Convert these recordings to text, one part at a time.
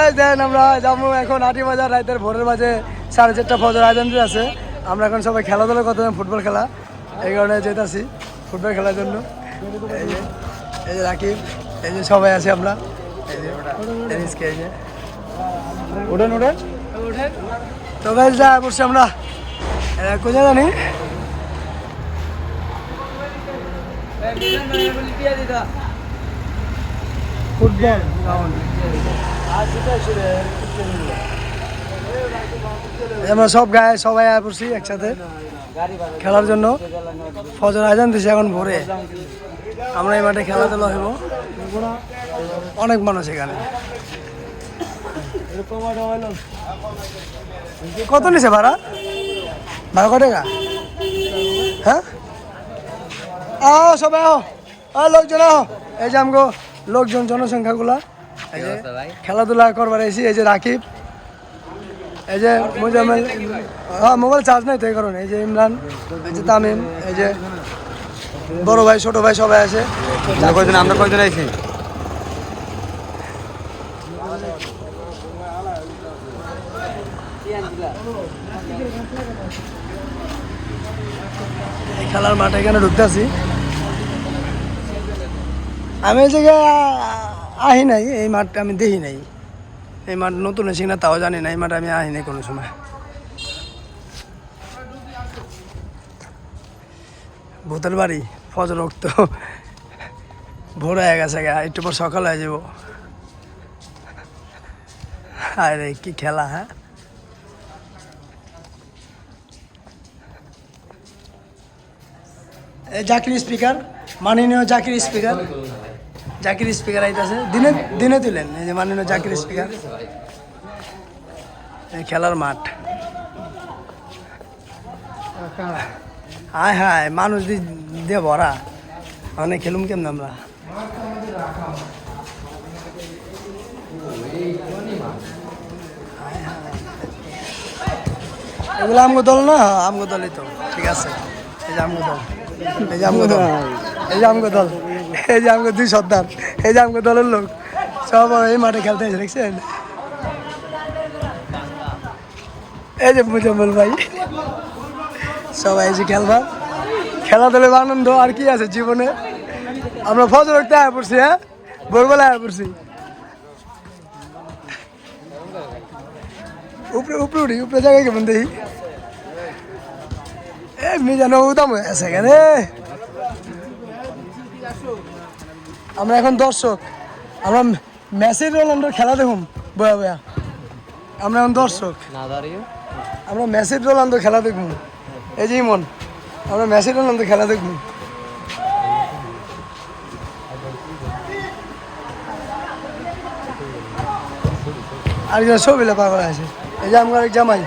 Guys দেন আমরা যাবো এখন আটি বাজার রাতের ভোরের মাঝে 4:30 ফজর আজান আছে। আমরা এখন সবাই খেলাধুলা করতে ফুটবল খেলা, এই কারণে যেতেছি ফুটবল খেলার জন্য। এই যে রাকিব, এই যে সবাই আছে আমরা, এই যে উঠেন উঠেন উঠেন। তো গাইস যা বসছি আমরা কোথায় জানি ফুটবল আমরা সব গায়ে সবাই আয় পড়ছি একসাথে খেলার জন্য। ফজর আজান দিছে এখন ভোরে, আমরা এই মাঠে খেলাধুলা হইব। অনেক মানুষ এখানে। কত নিছে ভাড়া? ভাড়া কত টাকা? হ্যাঁ সবাই লোকজন এই যে আমগো লোকজন জনসংখ্যাগুলা এই যে খেলাধুলা করবার এসি। এই যে রাকিব, এই যে মুজাম্মেল, মোবাইল চার্জ নাই তো এই কারণে। এই যে ইমরান, এই যে তামিম, এই যে বড় ভাই ছোট ভাই সবাই আছে। আমরা কয়জন আইছি? এই খেলার মাঠে এখানে ঢুকতে আছি। আমি এই জায়গায় আহি নাই, এই মাঠটা আমি দেখি নাই। এই মাঠ নতুন এসে না তাও জানি না, এই মাঠে আমি আহি নাই কোনো সময়। ভূতের বাড়ি ফজর রক্ত ভোর হয়ে গেছে, একটু পর সকাল হয়ে যাব। আরে কি খেলা! হ্যাঁ জাকির স্পিকার, মাননীয় জাকির স্পিকার, জাকির স্পিকার আইতাছে দিনে দিনে তুলেন। এই যে মাননীয় জাকির স্পিকার। এই খেলার মাঠ, হায় হায় মানুষ দিয়ে ভরা। অনেক খেলুম কেমন আমরা। এগুলো আমগো দল না? আমগো দলই তো, ঠিক আছে। এই যে আমগো দল, এই যে আমগো দল, এই যে আমগো দল, এই যে আমগো 2 সর্দার, এই যে আমগো দলের লোক সব এই মাঠে খেলতে এসে দেখছেন। এই যে মুজাম্মেল ভাই, সবাই এসে খেলবার। খেলাধুলার আনন্দ আর কি আছে জীবনে। আমরা ফজর রক্তে আয়া পড়ছি, হ্যাঁ ভোরবেলা আয়া পড়ছি। উপরে উপরে উঠি, উপরে জায়গায় কেমন দেখি। মিজানো উদাম হয়ে আছে এখানে। আমরা এখন দর্শক, আমরা মেসি রোনাল্ডোর খেলা দেখুন বয়া বয়া। আমরা এখন দর্শক, আমরা মেসি রোনাল্ডো খেলা দেখুন। এই যে ইমন, আমরা মেসি রোনাল্ডো খেলা দেখুন। আর ছবিলা পাগল আছে। এই যে আমার এক জামাই,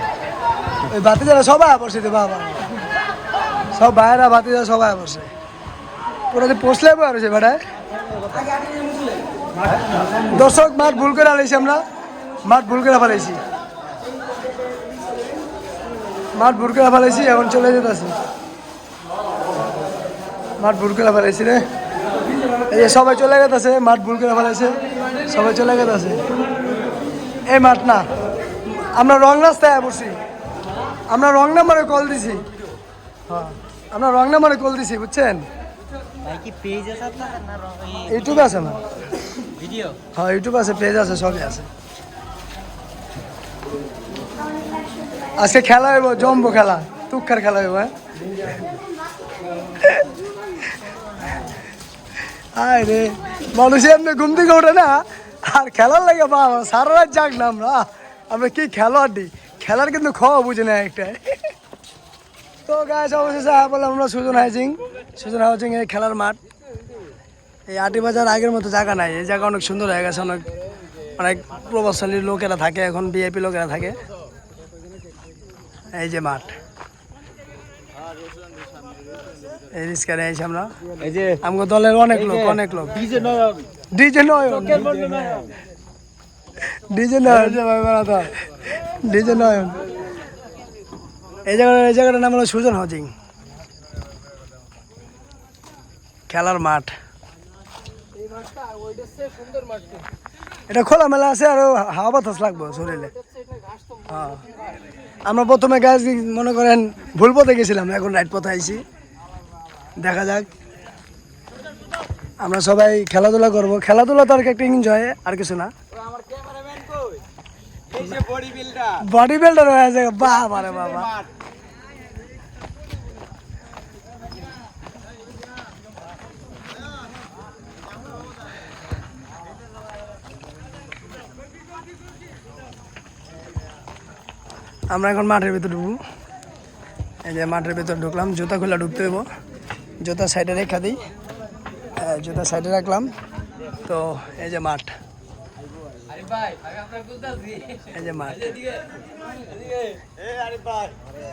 ওই বাতি যারা সবাই পড়ছে তো বাবা, সব ভাইয়েরা বাতি যারা সবাই পড়ছে। পুরো যে পৌঁছলে পারছে বেটায়। দর্শক মাঠ ভুল করে আলাইছি, আমরা মাঠ ভুল করে ফেলাইছি, মাঠ ভুল করে ফেলাইছি। এখন চলে যেতেছি, মাঠ ভুল করে ফেলাইছি রে। এই যে সবাই চলে গেছে, মাঠ ভুল করে ফেলাইছে, সবাই চলে গেছে। এই মাঠ না, আমরা রং রাস্তায় পড়ছি, আমরা রং নাম্বারে কল দিছি। হ্যাঁ আমরা রং নাম্বারে কল দিছি, বুঝছেন। ইউটিউব আছে না? হ্যাঁ ইউটিউব আছে, পেজ আছে, সবই আছে। আজকে খেলা হইব, জম্বো খেলা, তুক্কার খেলা হইব। হ্যাঁ রে, মানুষ এমনি ঘুম থেকে ওঠে না আর খেলার লাগে বাবা, সারা রাত যাক না আমরা। আমরা কি খেলোয়াড়ি, খেলার কিন্তু খাওয়া বুঝে না একটাই। তো গাছ অবশেষে বললাম আমরা সুজন হাউজিং, সুজন হাউজিং এর খেলার মাঠ। এই আটি বাজার আগের মতো জায়গা নাই, এই জায়গা অনেক সুন্দর হয়ে গেছে। অনেক অনেক প্রভাবশালী লোকেরা থাকে এখন, ভিআইপি লোকেরা থাকে। এই যে মাঠ, এই রিস্কারে আইছি আমরা। এই যে আমগো দলের অনেক লোক, অনেক লোক। ডিজে নয়ন, ডিজে নয়ন, ডিজে নয়ন। এই জায়গাটার নাম হলো সুজন হাউজিং খেলার মাঠ। এই মাঠটা ওইটা সুন্দর মাঠ। এটা খোলামেলা আছে আর হাওয়া বাতাস লাগবে শরীরে। হ্যাঁ আমরা প্রথমে গাছ মনে করেন ভুল পথে গেছিলাম, এখন রাইট পথে আইছি। দেখা যাক, আমরা সবাই খেলাধুলা করবো। খেলাধুলা তো আর একটা এনজয়, আর কিছু না। বডি বিল্ডার হয়ে আছে, বাবা রে বাবা। আমরা এখন মাঠের ভিতর ঢুকবো। এই যে মাঠের ভিতর ঢুকলাম, জুতা খুলে ঢুকতে হইব। জুতা সাইডে রেখা দিই, জুতা সাইডে রাখলাম। তো এই যে মাঠ, এই যে মাঠ,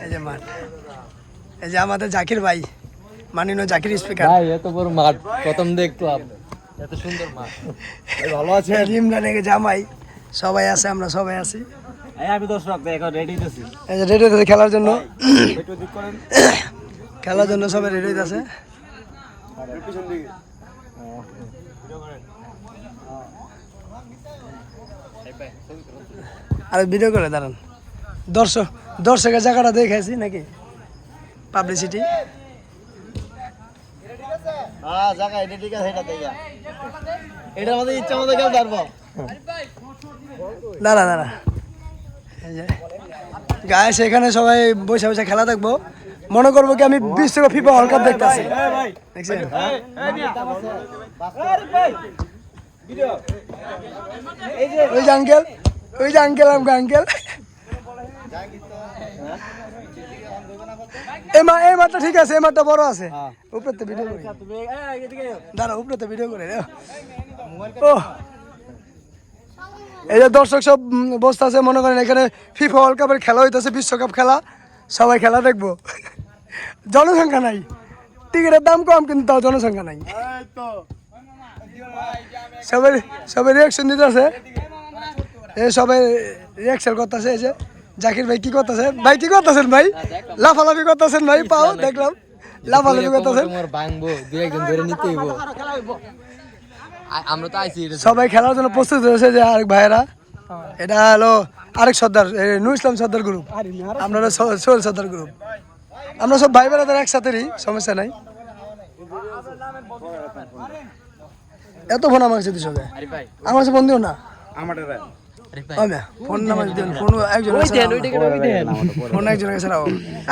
এই যে মাঠ, এই যে আমাদের জাকির ভাই, মাননীয় জাকির স্পিকার। এত বড় মাঠ প্রথম দেখলাম, এত সুন্দর মাঠ। ভালো আছে ইমরান জামাই, সবাই আছে, আমরা সবাই আছি। আমি দর্শক এখন রেডি হইতেছি, এই যে রেডি হইতেছে খেলার জন্য। খেলার জন্য সবাই রেডি হইতেছে। আর ভিডিও করে দাঁড়ান, দর্শকের জায়গাটা দেখাইছি নাকি পাবলিসিটি। দাঁড়া দাঁড়া, এই যে গায়ে সেখানে সবাই বসে বসে খেলা দেখবো। মনে করবো কি আমি বিশ্বকাপ ফিফা ওয়ার্ল্ড কাপ দেখতেছি, দেখছেন? ওই যে আঙ্কেল, ওই যে আঙ্কেল, আমাকে আঙ্কেল। এই মাঠটা ঠিক আছে, এই মাঠটা বড় আছে। উপরে তো ভিডিও করে দাঁড়া, উপরে তো ভিডিও করে। ও এই যে দর্শক সব বসতে আছে, মনে করেন এখানে ফিফা ওয়ার্ল্ড কাপের খেলা হইতেছে, বিশ্বকাপ খেলা। সবাই খেলা দেখবো। জনসংখ্যা নাই, টিকিটের দাম কম, কিন্তু তাও জনসংখ্যা নাই। সবাই সবাই রিয়াকশন দিতেছে, সবাই রিয়াকশন করতেছে। এই যে জাকির ভাই কি করতেছে, ভাই কি করতেছেন ভাই? লাফালাফি করতেছেন ভাই, পাও দেখলাম লাফালাফি করতেছেন। সবাই খেলার জন্য প্রস্তুত হয়েছে। যে আরেক ভাইয়েরা, এটা হলো আরেক সর্দার, নুর ইসলাম সর্দার গ্রুপ, আপনারা সোহেল সর্দার গ্রুপ। আমরা সব ভাই বোনেদের একসাথেই, সমস্যা নাই। এত ফোন আমার কাছে দিছো, আমার কাছে ফোন দিও না।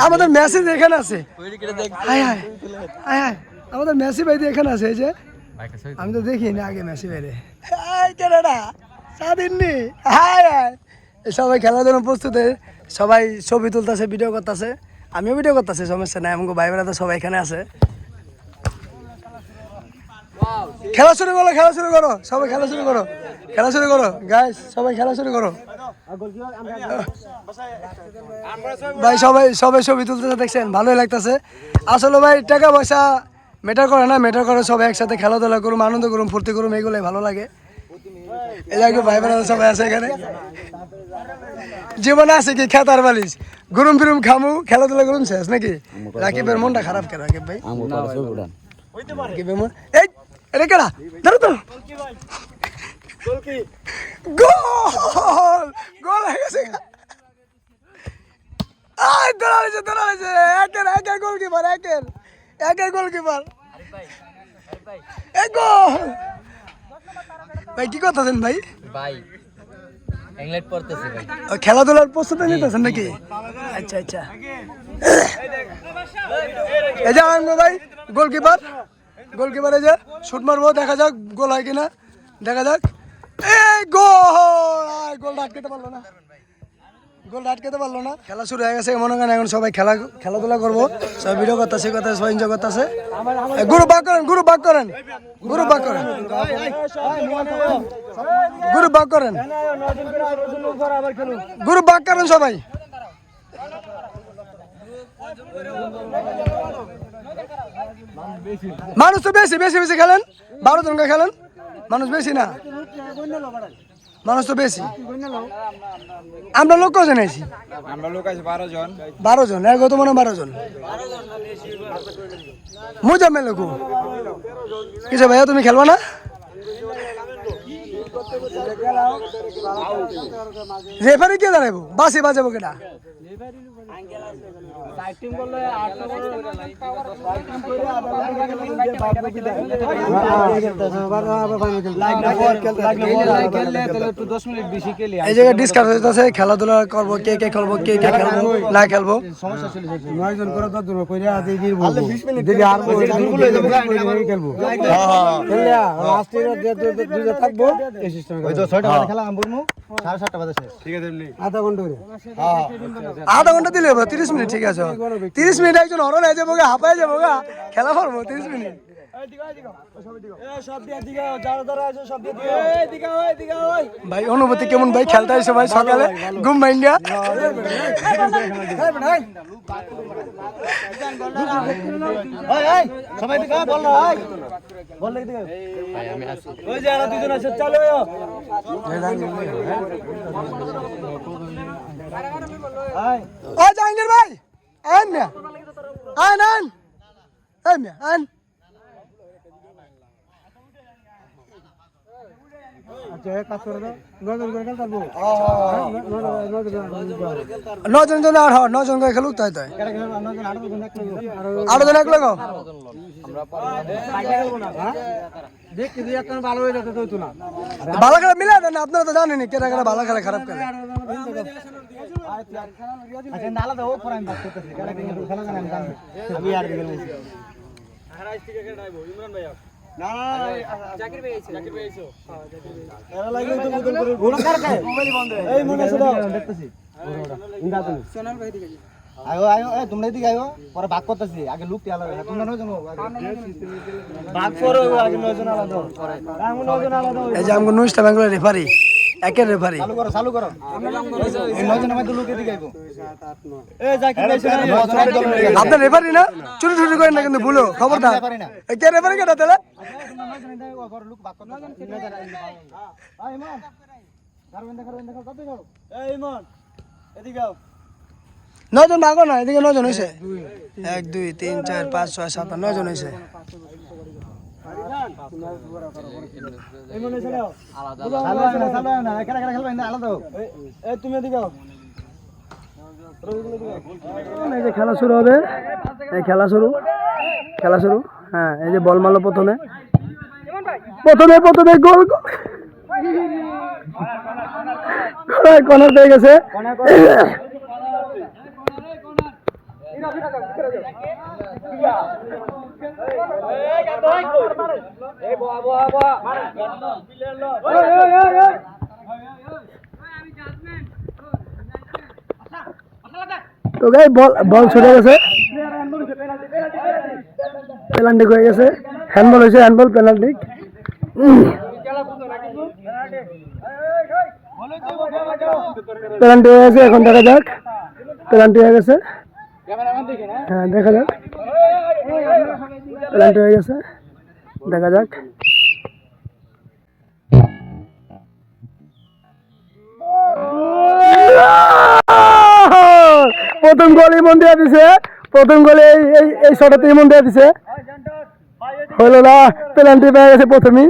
আমাদের মেসেজ এখানে আছে, আমাদের মেসি ভাই এখানে আছে। এই যে আমি তো দেখিনি আগে মেসি ভাইরে। সবাই খেলার জন্য প্রস্তুত, সবাই ছবি তুলতেছে, ভিডিও করতেছে, আমিও ভিডিও করতেছি, সমস্যা নাই। আমাকে ভাই বোনেরা তো সবাই এখানে আছে। খেলা শুরু করো, খেলা শুরু করো, সবাই খেলা শুরু করো, খেলা শুরু করো গাইস, সবাই খেলা শুরু করো। ভাই সবাই সবাই ছবি তুলতেছে, দেখছেন, ভালোই লাগতেছে। আসলে ভাই টাকা পয়সা ম্যাটার করে না, ম্যাটার করে সবাই একসাথে খেলাধুলা করুম, আনন্দ করুম, ফুর্তি করুম, এগুলোই ভালো লাগে। এই জায়গায় ভাই বোনেরা সবাই আছে এখানে। জীবনে আছে কি খেতার বালিশ, ঘুরুম ফিরুম, খামু, খেলাধুলা করুম, শেষ নাকি? রাকিবের মনটা খারাপ কেন রাকিব ভাই? রাকিবের মন, এই এটা কেডা? ধরো তো, গোল গোল হয়ে গেছে। দৌড়াইছে একের গোলকিপার, একের গোলকিপার। ভাই কি করতেছেন ভাই? ভাই ইংল্যান্ড পড়তেছে ভাই, খেলাধুলার প্রস্তুতি নিতেছেন নাকি? আচ্ছা আচ্ছা। এই যে আনবো ভাই গোলকিপার, গোলকিপার এই যে শুট মারবো, দেখা যাক গোল হয় কিনা, দেখা যাক। এই গোল, গোলটা আটকাতে পারলো না, গোলটা আটকাতে পারলো না। খেলা শুরু হয়ে গেছে, মনে করেন এখন সবাই খেলাধুলা করবো, সবাই ভিডিও করতেছে, সবাই এনজয় করতেছে। গ্রুপ ভাগ করেন, গ্রুপ ভাগ করেন, গ্রুপ ভাগ করেন, গ্রুপ ভাগ করেন, গ্রুপ ভাগ করেন সবাই। মানুষ তো বেশি বেশি বেশি খেলেন, 12 জনকে খেলেন, মানুষ বেশি না, মানুষ তো বেশি। আমরা লোক কজন আছি? আমরা লোক আছে 12 জন। 12 জন, এর কত মনে 12 জন। মুজাম্মেল লোক কিছু ভাইয়া, তুমি খেলবা না? রেফারি কে দাঁড়াবো বাসে বাজাবো কেটা এই জায়গায় ডিসকাস হইতেছে খেলাধুলা করবো কে কে খেলবো কে কে খেলবো না খেলবো আধা ঘন্টা দিলে 30 মিনিট ঠিক আছে 30 মিনিট একজন অরণ হয়ে যাবো হাঁপায় যাবো খেলা করবো 30 মিনিট ভাই অনুভূতি কেমন ভাই খেলতে এসে ভাই সকালে ঘুম ভাঙ্গা ও জাহাঙ্গীর ভাই আন না আন আন আন আন নজন জন আর নজন করে খেলুক তাই তাই 8 জন এক লোক ভালো খেলা মিলা দেন আপনারা তো জানেনি কেটা কেটা ভালো খেলা খারাপ খেলা তোমরা এদিকে আয়ো পরে ভাগ করতেছি আগে লুক তোমরা ভাগ করো আগে 9 জন আলাদা এই যে আমগো নুইস্টা বেঙ্গলের রেফারি একের রেফারি চালু করো এই 9 জনের মধ্যে লুক এদিকে আইবো এই জাকির ভাই আপনার রেফারি না চুরি চুরি করেন না কিন্তু ভুলো খবরদার এই কে রেফারি কেটা তাহলে লুক ভাগ করো এই ইমান এই ইমান এদিকে আও 9 জন ভাগো না এদিকে 9 জন হইছে 1 2 3 4 5 6 7 9 জন হইছে খেলা শুরু হবে খেলা শুরু হ্যাঁ এই যে বল মারলো প্রথমে গোল কর্নার পেয়ে গেছে তো গাই বল ছুটে গেছে পেনাল্টি হয়ে গেছে হ্যান্ডবল হয়েছে হ্যান্ডবল পেনাল্টি পেনাল্টি হয়ে গেছে এখন দেখা যাক পেনাল্টি হয়ে গেছে হ্যাঁ দেখা যাক পেনাল্টি হয়ে গেছে দেখা যাক প্রথম গোল ইমন দিয়ে দিছে প্রথম গোলে এই শটে ইমন দিয়ে দিছে হলো না পেনাল্টি পেয়ে গেছে প্রথমেই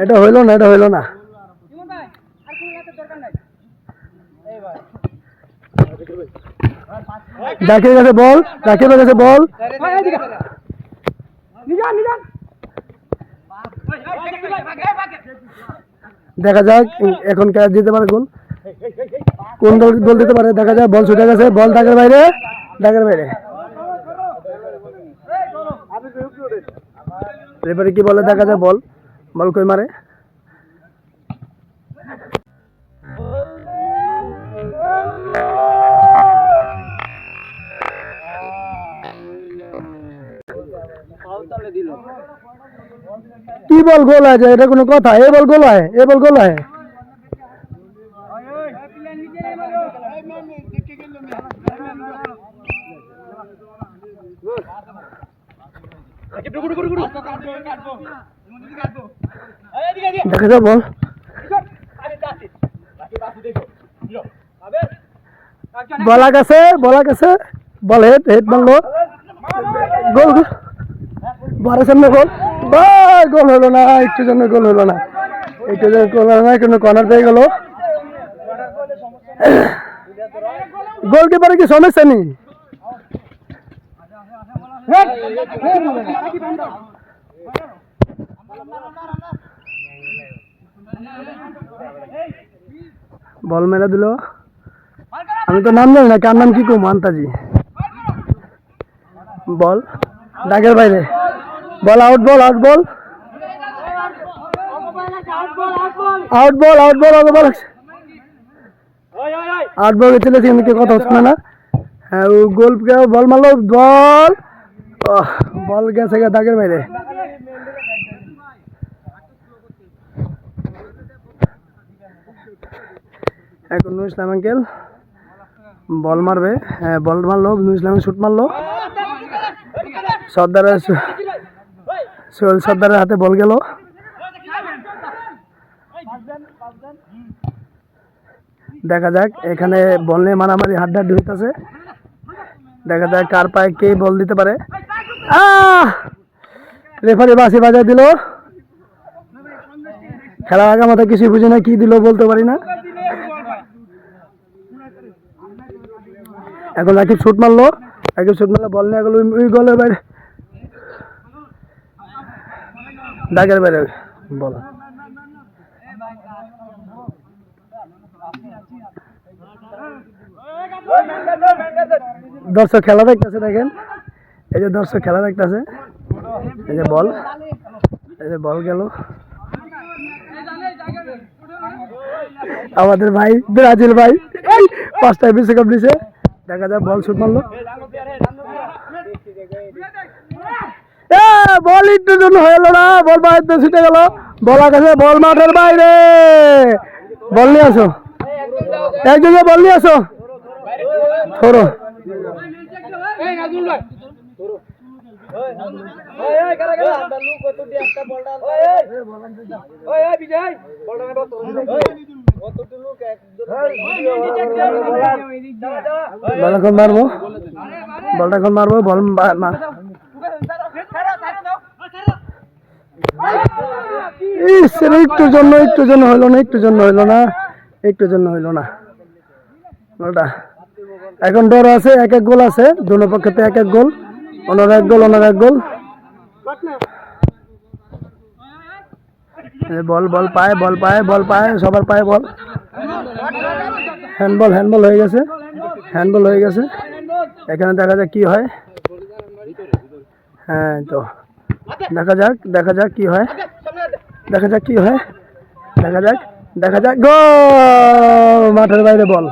এটা হইলো না জাকির কাছে বল দেখা যাক এখন কে দিতে পারে গোল কোন দল দিতে পারে দেখা যাক বল ছুটে গেছে বল দাগের বাইরে রেফারি কি বলে দেখা যাক বল কই মারে কি বল গোল আছে এটা কোনো কথা এই বল গোল হয় দেখা যাক বল বলা গেছে বল হেড মারলো বারের সামনে গোল, ভাই গোল হলো না, একটু জন্য গোল হলো না, একটু জন্য গোল হলো না, কিন্তু কর্নার পেয়ে গেল। গোলকিপারে কি সমস্যা নেই? বল মেরে দিল, আমি তো নাম জানি না, কার নাম কি কম আন্তাজি। বল দাগের বাইরে, ball out, ball out, ball out, ball out, ball out, ball out, ball চলে সেখানে কথা হচ্ছে না। হ্যাঁ ও গোল, বল মারলো, বল বল গেছে দাগের বাইরে। এখন নুর ইসলাম আঙ্কেল বল মারবে, হ্যাঁ বল মারলো, নুর ইসলাম শুট মারলো, সর্দারের হাতে বল গেল। দেখা যাক এখানে বল নিয়ে মারামারি হাড্ডাহাড্ডি হইতেছে, দেখা যাক কার পায়ে কে বল দিতে পারে। রেফারি বাঁশি বাজায় দিল, খেলার আগা মাথা কিছু বুঝি না, কি দিল বলতে পারি না। এখন রাকিব শুট মারলো, বল নিয়ে গেল ওই গোলের বাইরে, দাগের বাইরে বল। দর্শক খেলা দেখতেছে, দেখেন এই যে দর্শক খেলা দেখতেছে, এই যে বল, এই যে বল গেল। আমাদের ভাই ব্রাজিল ভাই 5টায় বিশ্বকাপ নিছে, দেখা যায় বল শুট মারলো, বল একটু জন্য হলো না, বল বাইরে ছুটে গেল, বল আকাশে, বল মাঠের বাইরে, বল নিয়ে আসো, একদিকে বল নিয়ে আসো, ধরো বল এখন মারবো, বলটা এখন মারবো, বল একটু জন্য হইলো না, বলটা এখন ডর আছে, এক গোল আছে, দুনো পক্ষে এক গোল, ওনার এক গোল, বল পায়, সবার পায়ে বল, হ্যান্ডবল হয়ে গেছে, এখানে দেখা যাক কি হয়। হ্যাঁ তো দেখা যাক কি হয়, গোল, মাঠের বাইরে বল,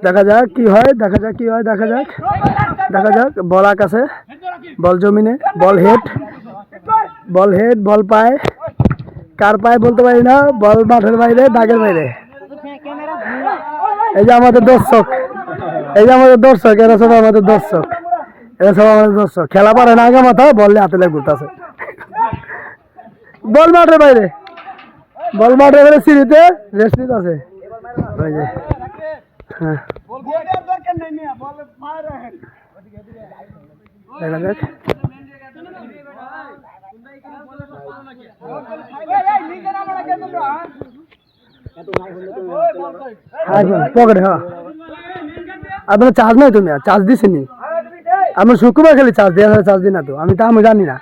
দেখা যাক কি হয়, বল আকাশে, বল জমিনে, বল হেড, বল পায়, কার পায় বলতে পারি না, বল মাঠের বাইরে, দাগের বাইরে। এই যে আমাদের দর্শক, এরা সব আমাদের দর্শক, খেলা পারে না, আগে মাথা বললে হাতে লেগে ঘুরতেছে, বল মাঠের বাইরে, সিঁড়িতে রেস্ট নিতেছে, ওই যে হ্যাঁ দেখা যাক। পকেটে, হ্যাঁ আপনার চার্জ নাই, তুমি চার্জ দিছিনি, আমি শুক্রবার খালি চার্জ দিই না তো, আমি জানি না।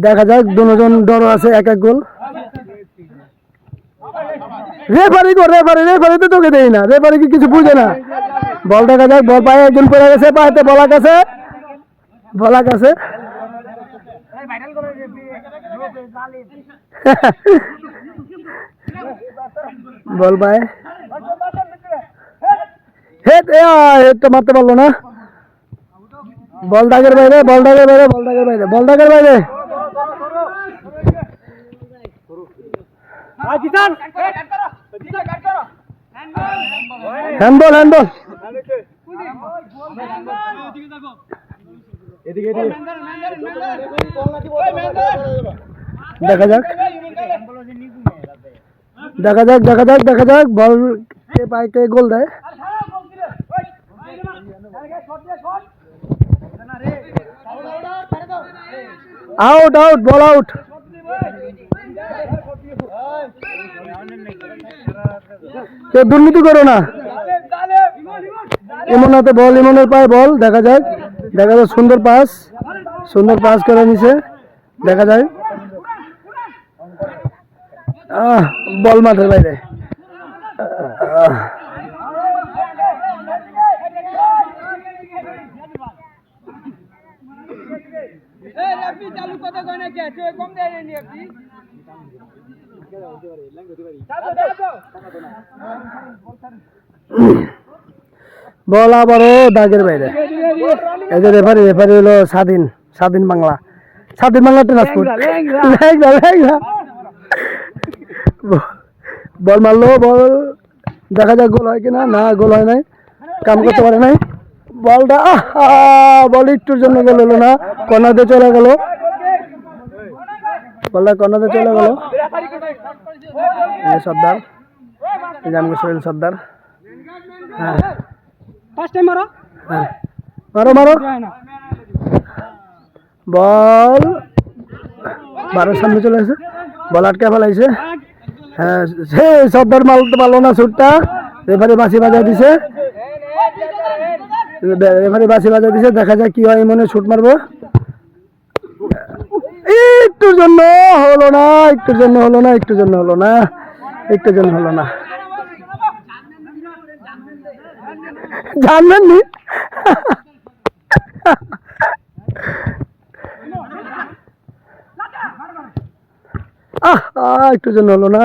দেখা যাক, দুজন ডর আছে, এক গোল। রেফারি তো তোকে দেই না, রেফারি কি কিছু বুঝে না। বল দেখা যাক, বল পায়ে একজন পড়ে গেছে, পায়েতে বল আকাশে, বল পায়ে হেড তো মারতে পারলো না, বল দাগের বাইরে, হ্যান্ডবল এদিকে এদিকে দেখা যাক দেখা যাক দেখা যাক দেখা যাক বল কে পায় কে গোল দেয়। Out out ball out. কেউ দুর্নীতি করো না। ইমন হাতে বল, ইমনের পায়ে বল। দেখা যাক দেখা যাক সুন্দর পাস করে নিছে। দেখা যায় বল মাঠের বাইরে। বল আবারও দাগের বাইরে। এই যে রেফারি হলো স্বাধীন বাংলা ট্রান্সপোর্ট। বল মারলো, বল দেখা যাক গোল হয় কিনা। না, গোল হয় নাই, কাম করতে পারে নাই। বলটা বল একটুর জন্য গোল হলো না, কর্নারে চলে গেল। বলটা কর্নারে চলে গেল। সর্দার, সোহেল সর্দার। হ্যাঁ মারো মারো। বল বারের সামনে চলে আসে, বল আটকে ফেলাইছে। হ্যাঁ সে সর্দার মারতে পারলো না শুটটা। রেফারি বাঁশি বাজায় দিছে। দেখা যাক কি হয়। মনে শুট মারবো, একটুর জন্য হলো না। জানবেন নি একটুর জন্য হলো না।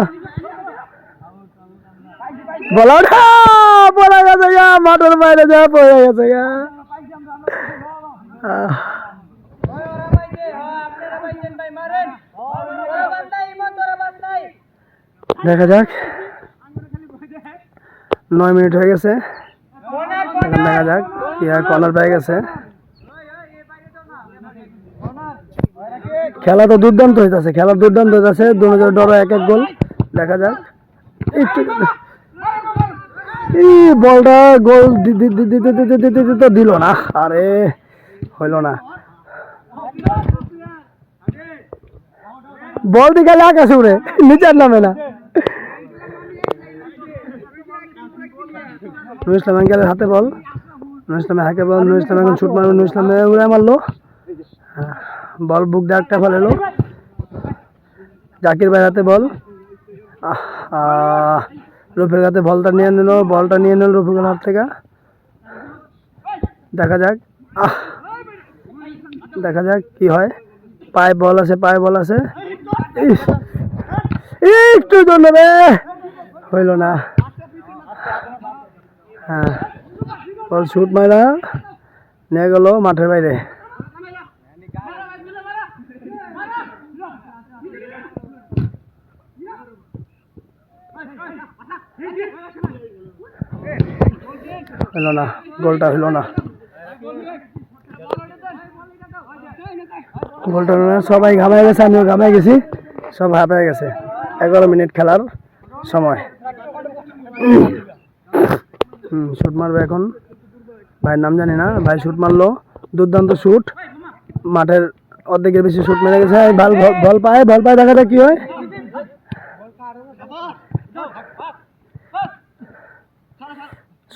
বলা পড়ে গেছে গা, মাঠের বাইরে যা পড়ে গেছে গা। দেখা যাক 9 মিনিট হয়ে গেছে। দেখা যাক কি হয়। কর্নার পেয়ে গেছে। খেলা তো দুর্দান্ত হইতাছে। দুজনের ডরে এক গোল। দেখা যাক বলটা গোল দিতে দিল না। আরে হইল না। বল দিকে আকাশে উড়ে, নিচের নামে না। নুর ইসলাম আঙ্কেলের হাতে বল। নুর ইসলাম এখন শুট মারবে। নুর ইসলাম উড়ে মারলো। বল বুক দিয়ে একটা ফেলেলো। জাকির ভাইয়ের হাতে বল। রফিকের হাতে বলটা নিয়ে নিল রফিকের হাত থেকে। দেখা যাক কি হয়। পায়ে বল আছে। একটু জন্য রে, হইল না। হ্যাঁ বল শুট মারা নিয়ে গেল মাঠের বাইরে। হলো না, গোলটা হলো না। সবাই ঘামায় গেছে, আমিও ঘামায় গেছি, সব হাঁপায় গেছে। 11 মিনিট খেলার সময়। শুট মারবে এখন। ভাইয়ের নাম জানি না, ভাই শুট মারলো। দুর্দান্ত শুট, মাঠের অর্ধেকের বেশি শুট মেরে গেছে। বল পায় দেখা যাক কি হয়।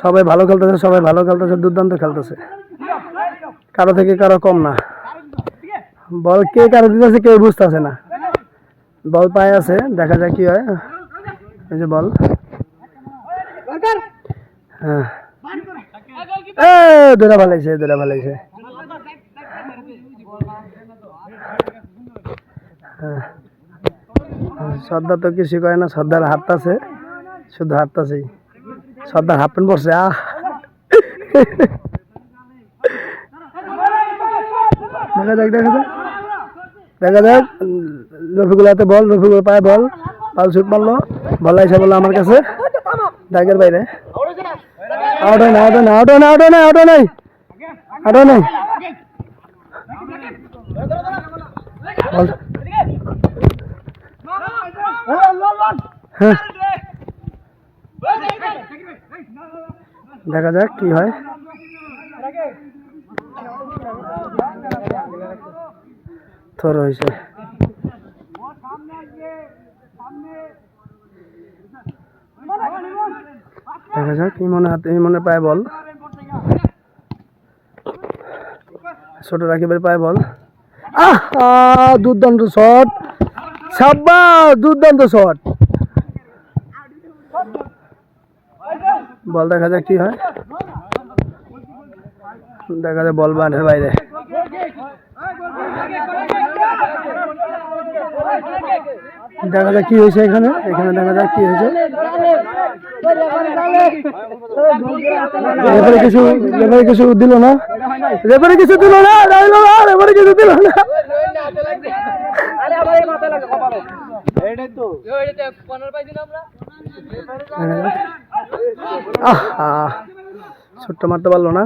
সবাই ভালো খেলতেছে, দুর্দান্ত খেলতেছে। কারো থেকে কারো কম না। বল কে কারো দিতেছে কেউ বুঝতেছে না। বল পায়ে আছে, দেখা যাক কি হয়। এই যে বল। হ্যাঁ ধরে ভালাইছে। সর্দার তো কিছু করে না। সর্দার হাঁটতাছে, শুধু হাঁটতাছেই। সর্দার হাফ প্যান্ট পরছে। দেখা যাক রফিকুল হাতে বল, রফিকুল পায়ে বল শুট মারলো। বল আইসা বললো আমার কাছে, দাগের বাইরে। আউট হয় নাই। হ্যাঁ, দেখা যাক কি হয়। থর হয়েছে, দেখা যাক ইমনের হাতে, ইমনের পায়ে বল, ছোট রাকিবের পায়ে বল। দুর্দান্ত শট, সাব্বাস, দুর্দান্ত শট। বল দেখা যাক কি হয়, দেখা যায় বল মাঠের বাইরে। দেখা যাক কি হয়েছে এখানে, এখানে দেখা যাক কি হয়েছে। রেফারি কিছু দিল না, রেফারি কিছু দিল না, রেফারি কিছু দিল না। ছোট্ট মারতে পারলো না।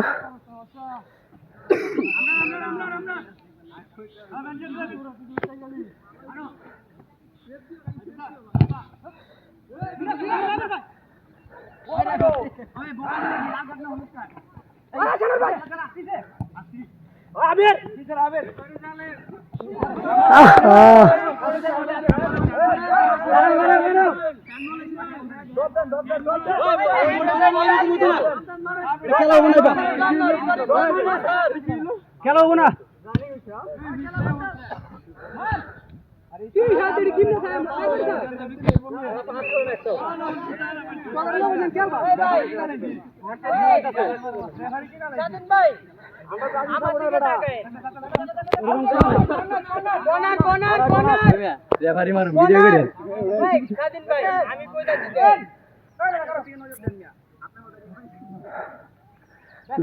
খেলা হবো না।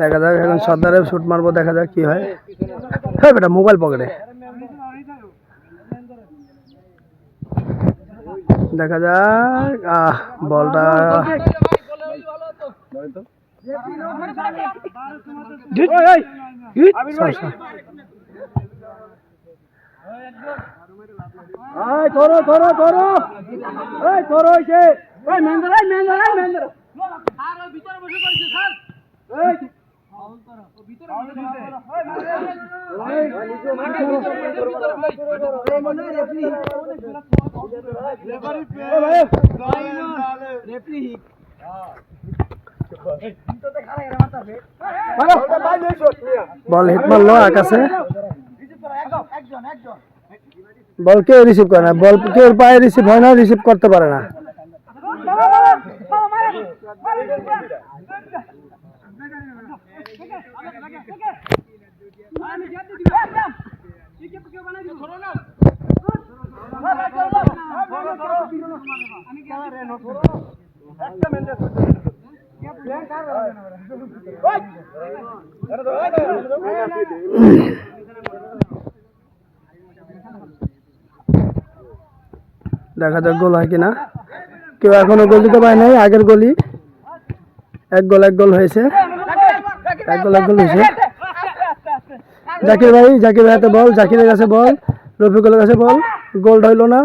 দেখা যাক এখন সর্দারে শুট মারবো, দেখা যাক কি হয়। হ্যাঁ বেটা, মোবাইল পকেটে। দেখা যাক, বলটা বল হিট মারলো আকাশে। বল কেউ রিসিভ করে না, বল কেউ পায়ে রিসিভ হয় না, রিসিভ করতে পারে না। দেখা যাক গোল হয় কিনা। কেউ এখনো গোল দিতে পারে নাই। আগের গোলই এক গোল হয়েছে, এক গোল হয়েছে। জাকির ভাই হাতে বল, জাকিরের কাছে বল, রফিকুলের কাছে বল, গোল হইল না।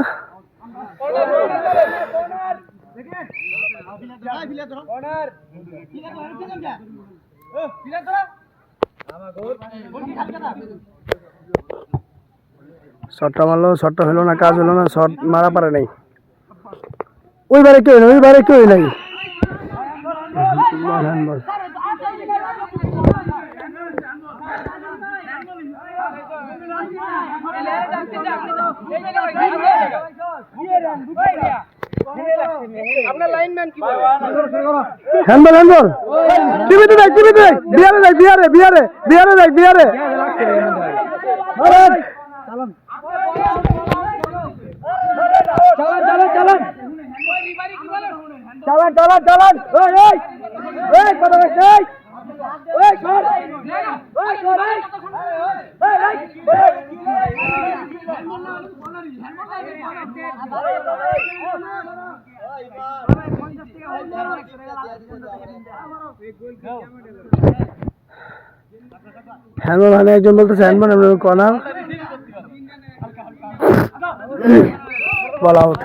শটটা মারলো, শটটা হইলো না, কাজ হলো না, শট মারা পারে নাই। ওইবারে কেউ নাই। বল হ্যান্ডবল টিভিতে দেখ, বিহারে দেখ। হ্যান্ডবল একজন বলতেছে হ্যান্ডবল কর্নার। Ball out.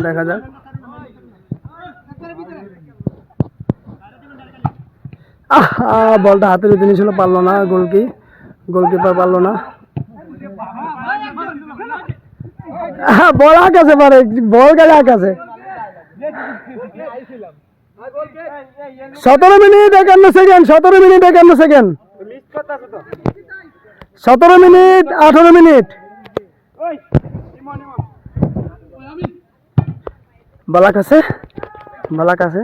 দেখা যাক। বলটা হাতের ভিতরে ছিল, পারলো না, গোলকিপার পারলো না। বল আকাশে পারে, বল গেলে আকাশে। 17 minute 51 second, 17 minute 51 second, 17 minute 18 minute. Ball আকাশে, বল আকাশে,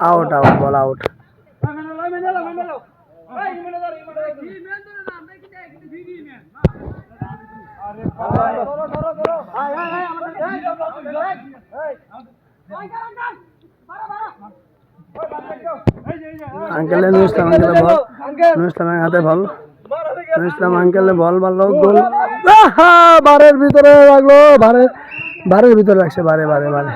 আউট আউট, বল আউট। আঙ্কেলে নুর ইসলাম, আঙ্কেলে বল, নুর ইসলামের হাতে বল, নুর ইসলাম আঙ্কেলে বল মারলো, গোল। বারের ভিতরে লাগলো, বারের ভিতরে লাগছে, বারে বারে বারে।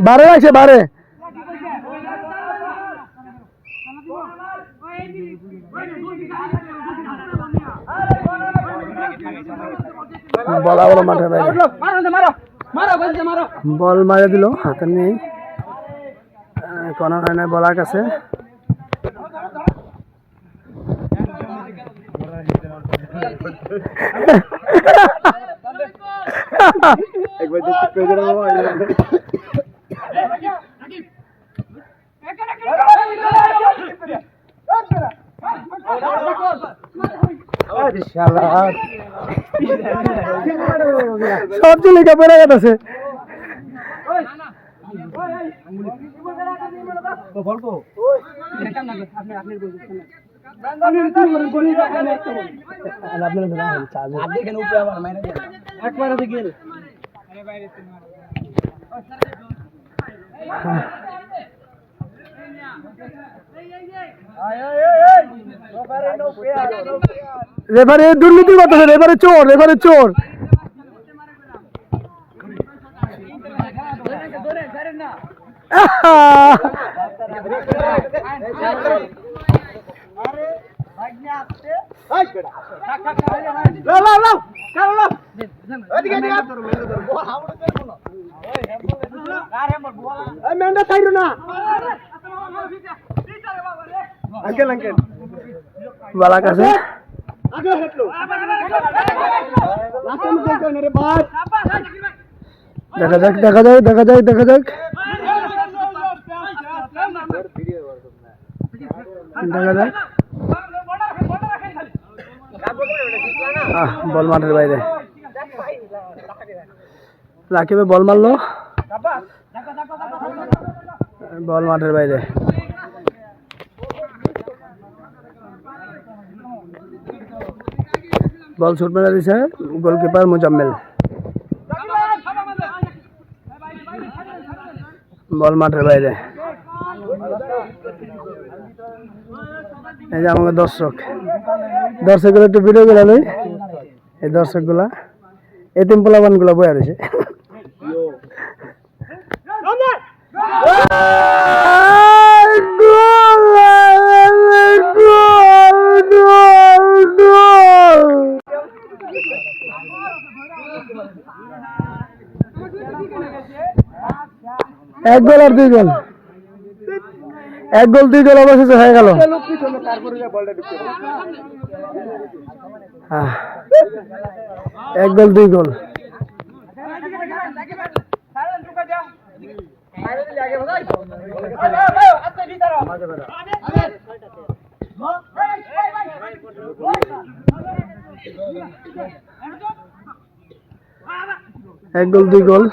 বারে লাগছে, বারে। বলা বলো মাঠে বাইরে, বল মারে দিল, হাতে নেই, কর্নার হয় না, বলার কাছে। সব চিলিকা পড়ে গেছে। রেফারি দুর্নীতি করতেছে, রেফারি চোর, রেফারি চোর। বালা কাছে দেখা যাক, দেখা যাক, দেখা যাক, দেখা যাক, দেখা যাক। বল মাঠের বাইরে, রাকিবে বল মারলো, বল মাঠের বাইরে। বল শুট মেরে দিছে গোলকিপার মুজাম্মেল। বল মাঠের বাইরে। এই যে আমাকে দর্শকগুলো একটু ভিডিও করে লই। এই দর্শকগুলা এতিম পোলাপান গুলা বয়ে রয়েছে। এক গোল আর 2 গোল, 1 গোল 2 গোল অবশেষে হয়ে গেল। 1 গোল 2 গোল। এক গোল 2 গোল।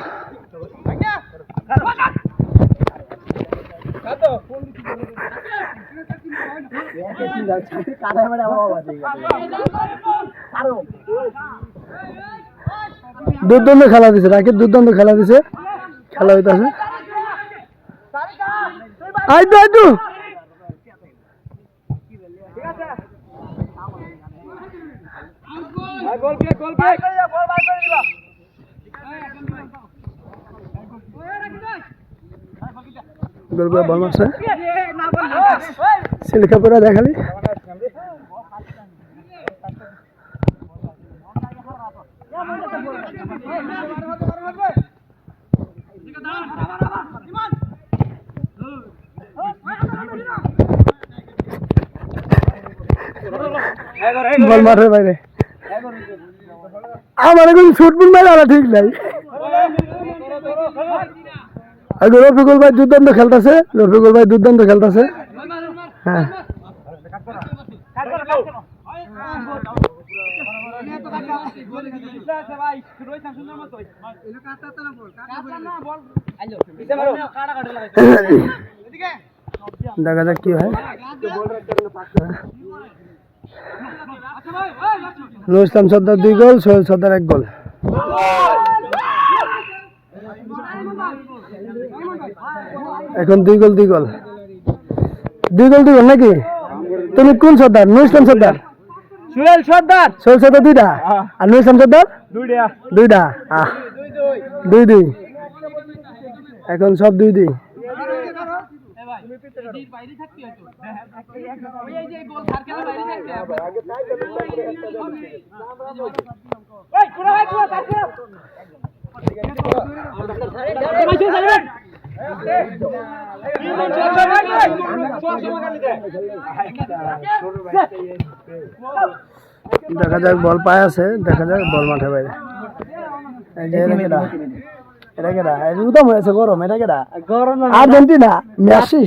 দুর্দান্ত খেলা দিছে, রাকিব দুর্দান্ত খেলা দিছে, খেলা হইতেছে। আইতো গোল করে বল মারছে সিলিকা পুরা দেখালি বল মাঠের বাইরে আমার এখন ফুটবল মেলা ঠিক নাই রফিকুল ভাই দুর্দান্ত খেলতেছে হ্যাঁ দেখা যাক কি হয় নুর ইসলাম সর্দার 2 গোল সোহেল সর্দার 1 গোল এখন 2 গোল নাকি তুমি কোন সর্দার নুর ইসলাম সর্দার সোহেল সর্দার 2টা আর নুর ইসলাম সর্দার 2টা 2 এখন সব 2 দেখা যাক বল পায় আছে দেখা যাক বল মাঠে বাইরে এটা কেডা উদম হয়েছে গরম এটা কেডা আর্জেন্টিনা মেসি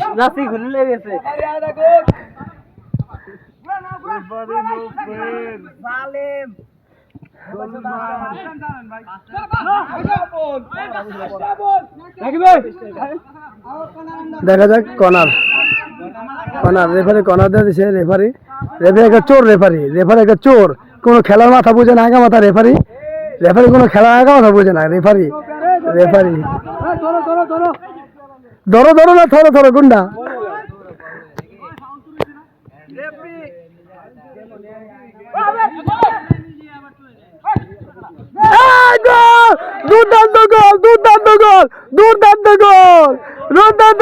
দেখা যাক কর্নার রেফারি কর্নার দিয়ে দিছে রেফারি একটা চোর রেফারি একটা চোর কোনো খেলার মাথা বুঝে না আগা মাথা রেফারি কোনো খেলার আগা মাথা বুঝে না রেফারি ধরো না থরো গুন্ডা দুর্দান্ত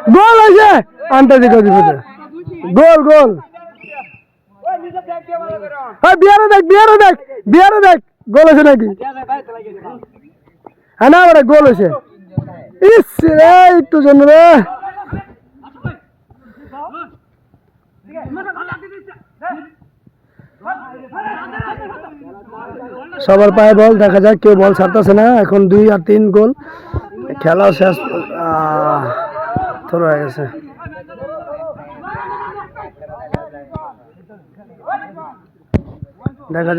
গোল আছে আন্তাজি গোল বিয়ারে দেখ গোল আছে নাকি না গোল হয়েছে একটু জন্য রে সবার পায়ে বল দেখা যাক কেউ বল ছাড়তেছে না এখন 2 আর 3 গোল খেলা শেষ হয়ে গেছে দেখা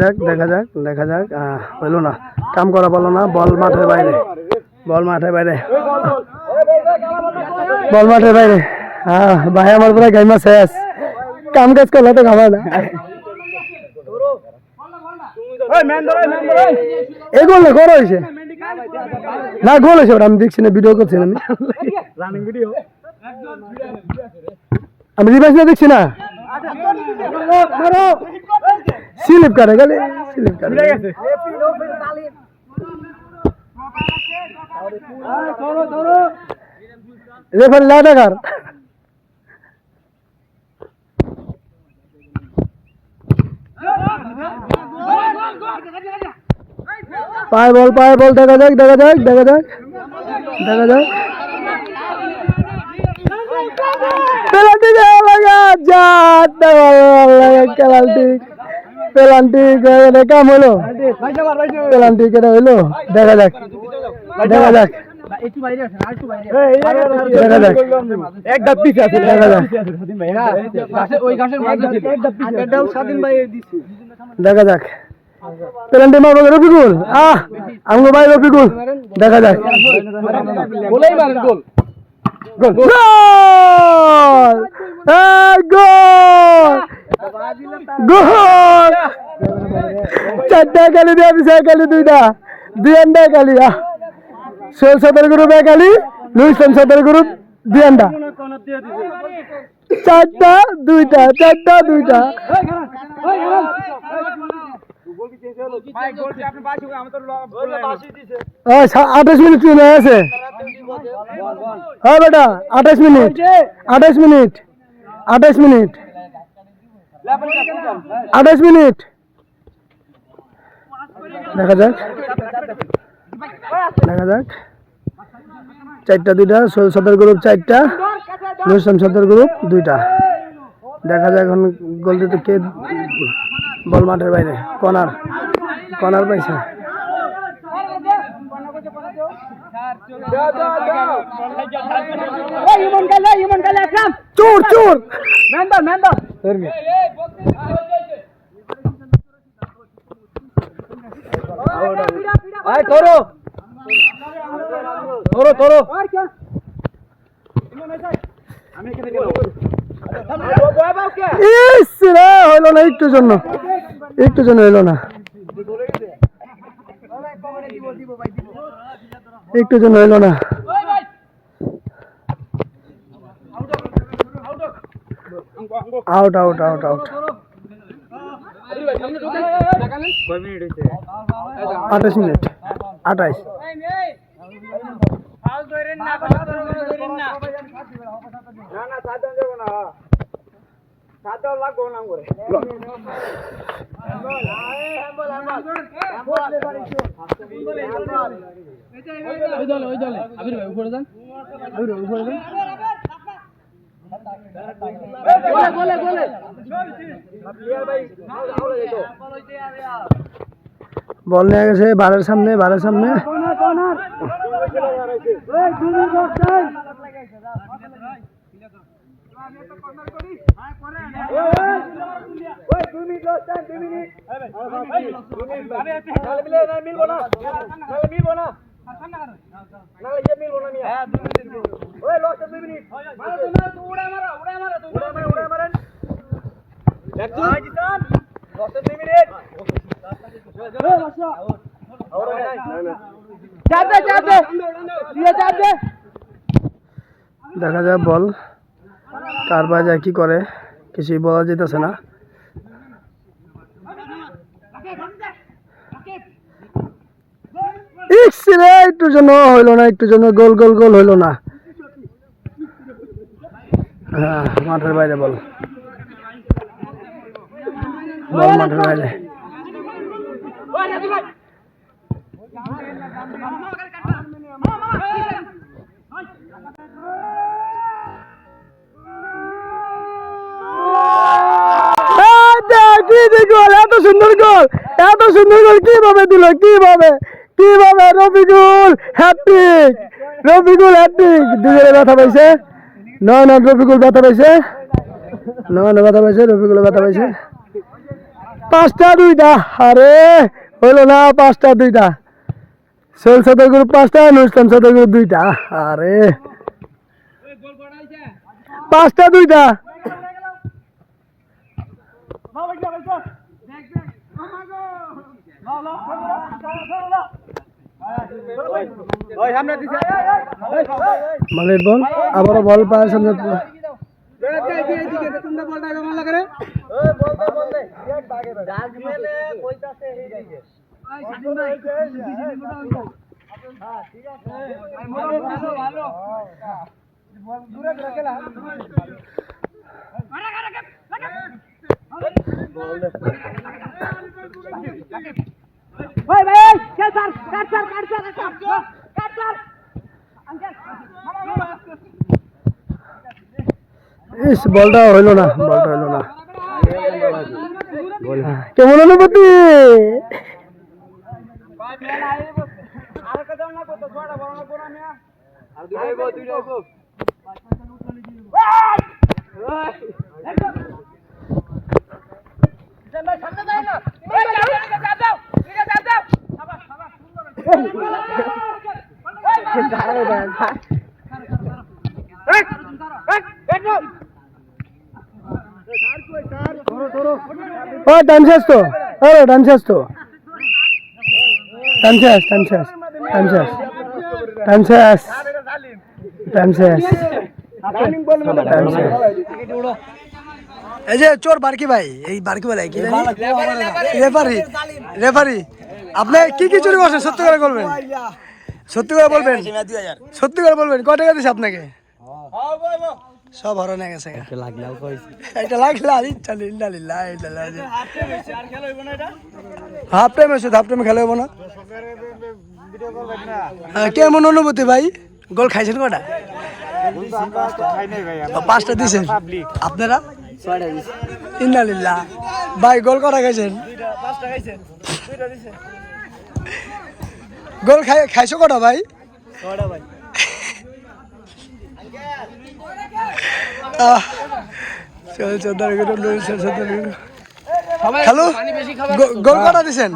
যাক হইল না কাম করা পারলো না বল মাঠের বাইরে হ্যাঁ ভাই আমার পুরো গাইমা শেষ কাম কাজ করলে তো খাবার না এই গোল না গোল হয়েছে ওটা আমি দেখছি না ভিডিও করছি আমি রিভাইজ না দেখছি না স্লিপ করে গেলে রেফারি লাগার পায় বল দেখা যাক পেনাল্টি কাম হলো পেনাল্টি কেটে হইলো দেখা যাক দেখা যাক পেনাল্টি মারবো রফিকুল আমগো ভাই রফিকুল দেখা যাক গোল চারটা কালি দিয়ে দিছে কালি দুইটা দুই আন্ডা কালি সোহেল সদর গ্রুপ এক কালি নুর ইসলাম সদর গ্রুপ দুই আন্ডা চারটা দুইটা 28 মিনিট চলে আছে হ্যাঁ বেটা 28 মিনিট 28 মিনিট 28 মিনিট 28 মিনিট দেখা যাক চারটা দুইটা সোহেল সদর গ্রুপ চারটা নুর ইসলাম সদর গ্রুপ দুইটা দেখা যাক এখন গোল দিতে কে বল মাঠের বাইরে কর্নার পাইছে চোর তোরো হইলো না একটু জন্য হইলো না একটু জন্য হইলো না আউট 28 মিনিট 28 বল নিয়ে গেছে বারের সামনে দেখা যায় বল কার বাজায় কি করে কিছুই বলা যেতেছে না একটু জন্য হইলো না গোল হইলো না হ্যাঁ মাঠের বাইরে বল মাঠের বাইরে এত সুন্দর গোল কিভাবে দিল কিভাবে রফিকুল হ্যাট্রিক দুজনে ব্যথা পাইছে রফিকুল ব্যথা পাইছে রফিকুল ব্যথা পাইছে 5টা 2টা আরে হইলো না 5টা 2টা সোহেল সদর গ্রুপ 5টা নুর ইসলাম সদর গ্রুপ 2টা আরে 5টা 2টা মালের বল আবারও বল পাওয়ার সামনে বলটা হইলো না কেমন অনুভূতি টাইম শেষ তো আরে টাইম শেষ তো, টাইম শেষ, টাইম শেষ, টাইম শেষ, টাইম শেষ, টাইম শেষ, টাইম শেষ। এই যে চোর বারকি ভাই, এই বারকি ভাই কি জানি রেফারি, রেফারি আপনি কি কি চুরি করছেন সত্যি করে বলবেন, সত্যি করে বলবেন, সত্যি করে বলবেন কয় টাকা দিছে আপনাকে? সব হরণ হয়ে গেছে, এটা লাগলে ইচ্ছা লিল্লাহ হাফ টাইম আছে, হাফ টাইমে খেলা হবো না। হ্যাঁ, কেমন অনুভূতি ভাই? গোল খাইছেন কটা? 5টা দিছেন আপনারা? ইন্নালিল্লাহ ভাই গোল কটা খাইছেন? গোল খাইছো কটা ভাই? হ্যালো, গোল কটা দিছেন?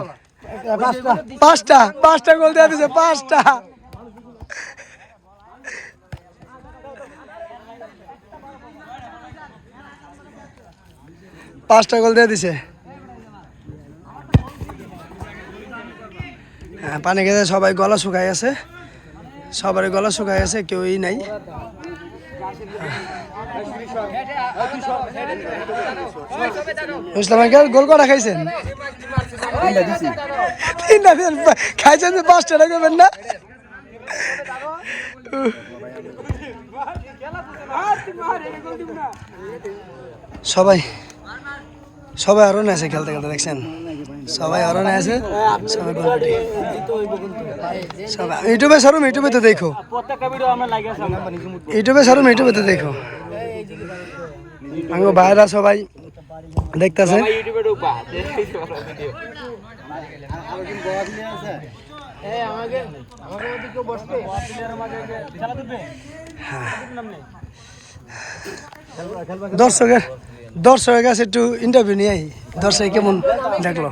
5টা, 5টা গোল দেওয়া দিছে, 5টা। পাঁচটা গোল দিয়ে দিছে। হ্যাঁ, পানি খেতে সবাই গলা শুকাই আছে, সবারই গলা শুকাই আছে, কেউই নাই। মুসলাম আঙ্কেল গোল কটা খাইছেন? 3টা খাইছেন, 5টা রাখবেন না? সবাই সবাই আরো আছে খেলতে খেলতে, দেখছেন সবাই আরো আছে, সবাই গোলপটি। সবাই ইউটিউবে সারুম, ইউটিউবে তো দেখো, ইউটিউবে সারুম, ইউটিউবে তো দেখো। আঙ্গো ভাইরা সবাই দেখতেছে। দর্শকের কাছে একটু ইন্টারভিউ নিয়ে আই, দর্শক কেমন দেখলো?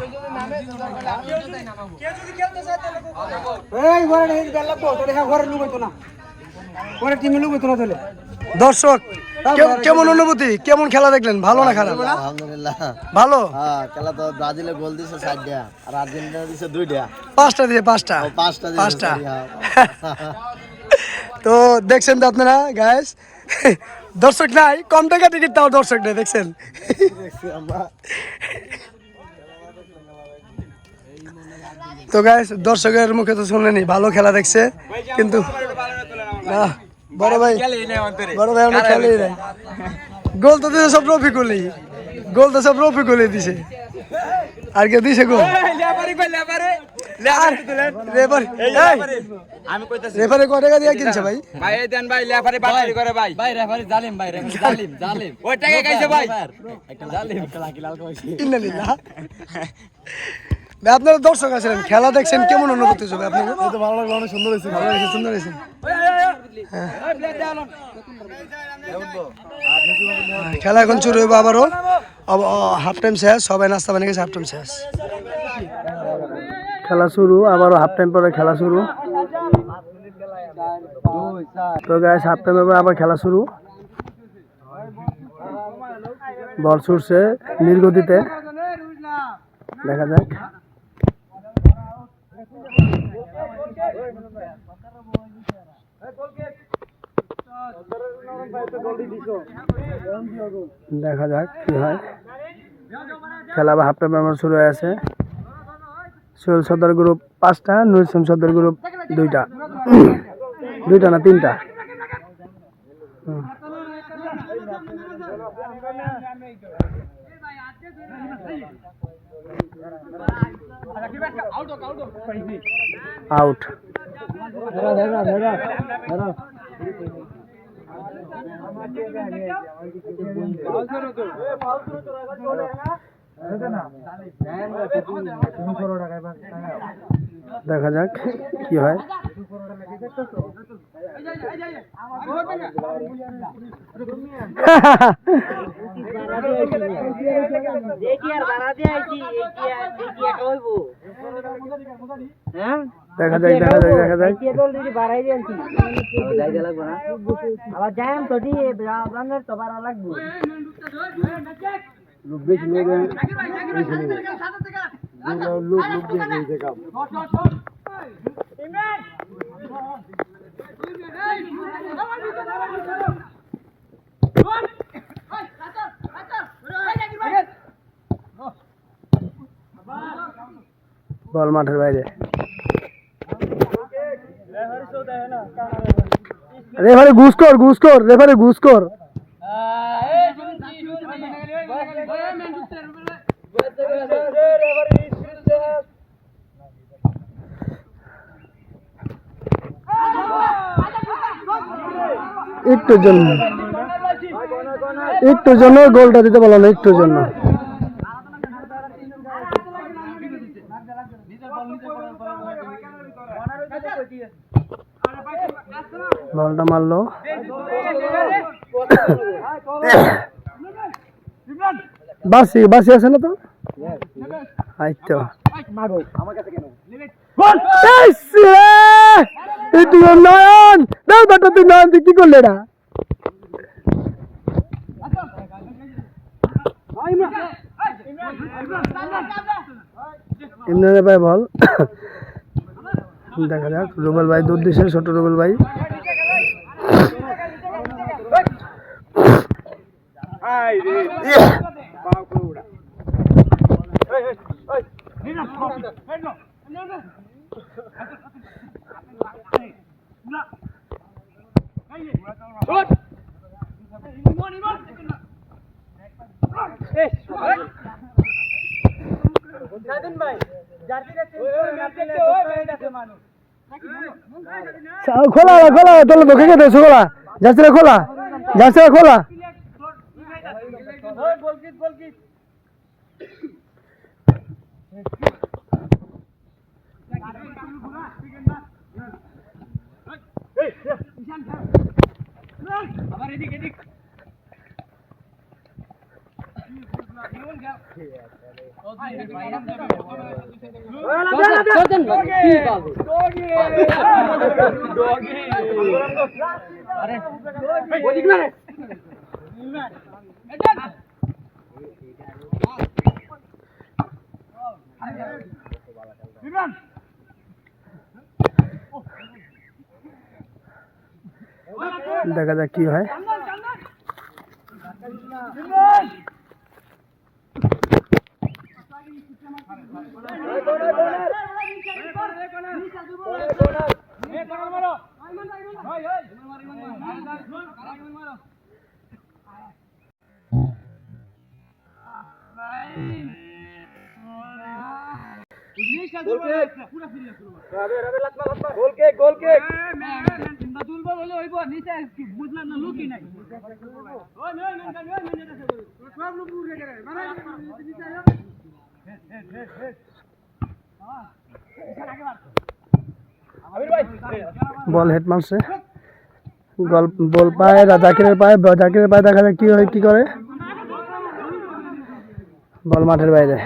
দর্শক কেমন অনুভূতি, কেমন খেলা দেখলেন? ভালো না খারাপ? আলহামদুলিল্লাহ ভালো। হ্যাঁ, খেলা তো ব্রাজিলে গোল দিছে 4টা আর আর্জেন্টিনা দিছে 2টা। 5টা দিয়ে 5টা, 5টা। তো দেখছেন তো আপনারা গাইস, দর্শক নাই, কম টাকা টিকিট তাও দর্শক নেই, দেখছেন। তো গাইস দর্শকের মুখে তো শুনলেনি, ভালো খেলা দেখছে, কিন্তু বড় ভাই আমরা খেলেই নাই। গোল তো দিছে সব রফিকুলই, গোল তো সব রফিকুলই দিছে, আর কে দিছে গোল? রেফারি কয় টাকা দিয়ে কিনছে ভাই? ইন্নালিল্লাহ। ভাই আপনারা দর্শক আছেন, খেলা দেখছেন, কেমন অনুভূতি হবে আপনাকে? ভালো লাগলো, অনেক সুন্দর হয়েছে, ভালো লাগছে, সুন্দর হয়েছে। খেলা এখন শুরু হইব আবারও, হাফ টাইম শেষ, সবাই নাস্তা বানিয়ে গেছে, হাফ টাইম শেষ, খেলা শুরু আবারও, হাফ টাইম পরে খেলা শুরু। তো গাইস হাফ টাইম আবার খেলা শুরু, বল ছুটছে নির্গতিতে, দেখা যাক। দেখা যাক কি হয়, খেলা আবার হাফ টাইম আমার শুরু হয়ে আছে। সোহেল সর্দার গ্রুপ 5টা, নুর ইসলাম সর্দার গ্রুপ 2টা, 2টা না 3টা। আউট। দেখা যাক কি হয়। দেখা যাক, দেখা যাক, দেখা যাক। আবার যাই তো তো বাড়া লাগবে। বল মাঠের বাইরে। রেফারি ঘুষ কর রেফারি ঘুষ কর। একটু জন্য গোলটা দিতে বললো না, একটু জন্য। বলটা মারলো, বাসি আছে না তো? আইতো নয়ন তুই নয়ন তুই কি করলে এটা? ইমরানের ভাই বল, দেখা যাক। রুবেল ভাই দূর দিছে, ছোট রুবেল ভাই। খোলা তোর ঢুকে গেছে, খোলা যাচ্ছে, খোলা দেখা যাক কি হয়। বল হেড মারছে, বল পায় জাকিরের পায়ে, দেখা যায় কি হয়, কি করে। বল মাঠের বাইরে।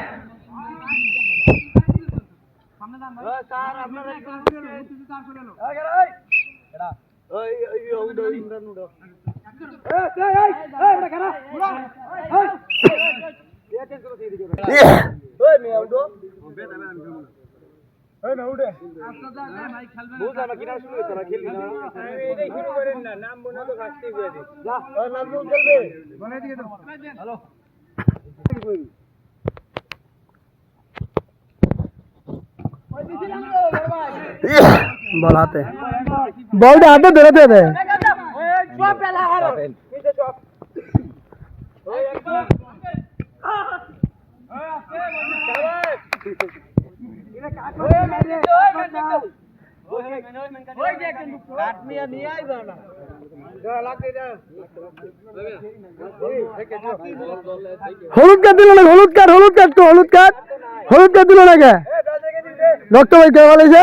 বল হাতে, বলটা হাতে ধরে দে। হলুদ কার্ড দিল না, হলুদ কার্ড দিল না কে? রক্ত ভাই কে বলেছে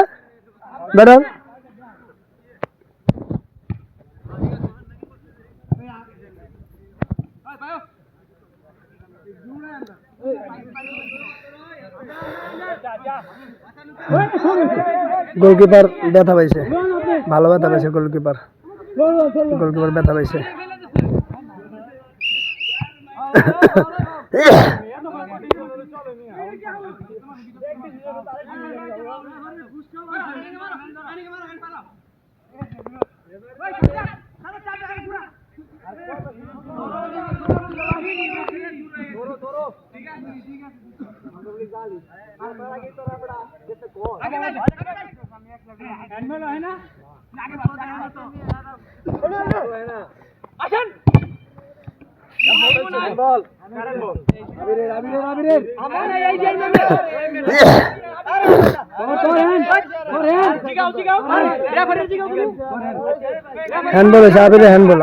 ম্যাডাম? গোলকিপার ব্যথা পাইছে, ভালো ব্যথা পাইছে গোলকিপার ব্যথা পাইছে। হ্যান্ডবল আছে আবিরে হ্যান্ডবল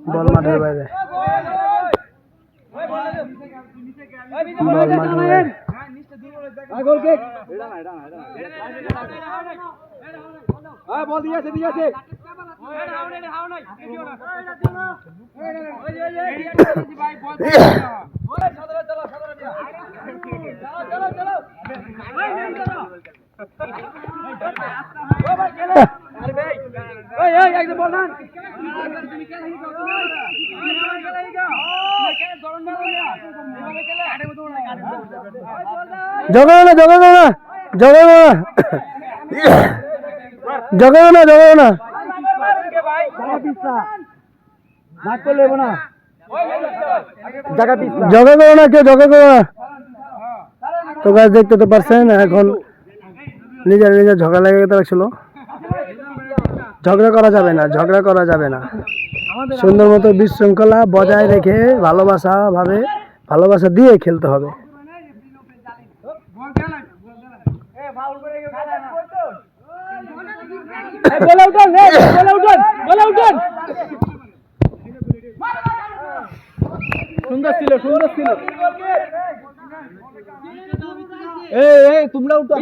বল মাঠের বাইরে বল মাঠের বাইরে বল দিয়েছে জগাও না তো গাছ দেখতে তো পারছেন এখন নিজের ঝগড়া লেগে গেতে লাগছিল ঝগড়া করা যাবে না সুন্দর মতো বিশৃঙ্খলা বজায় রেখে ভালোবাসা দিয়ে খেলতে হবে সুন্দর ছিল তোমরা উঠো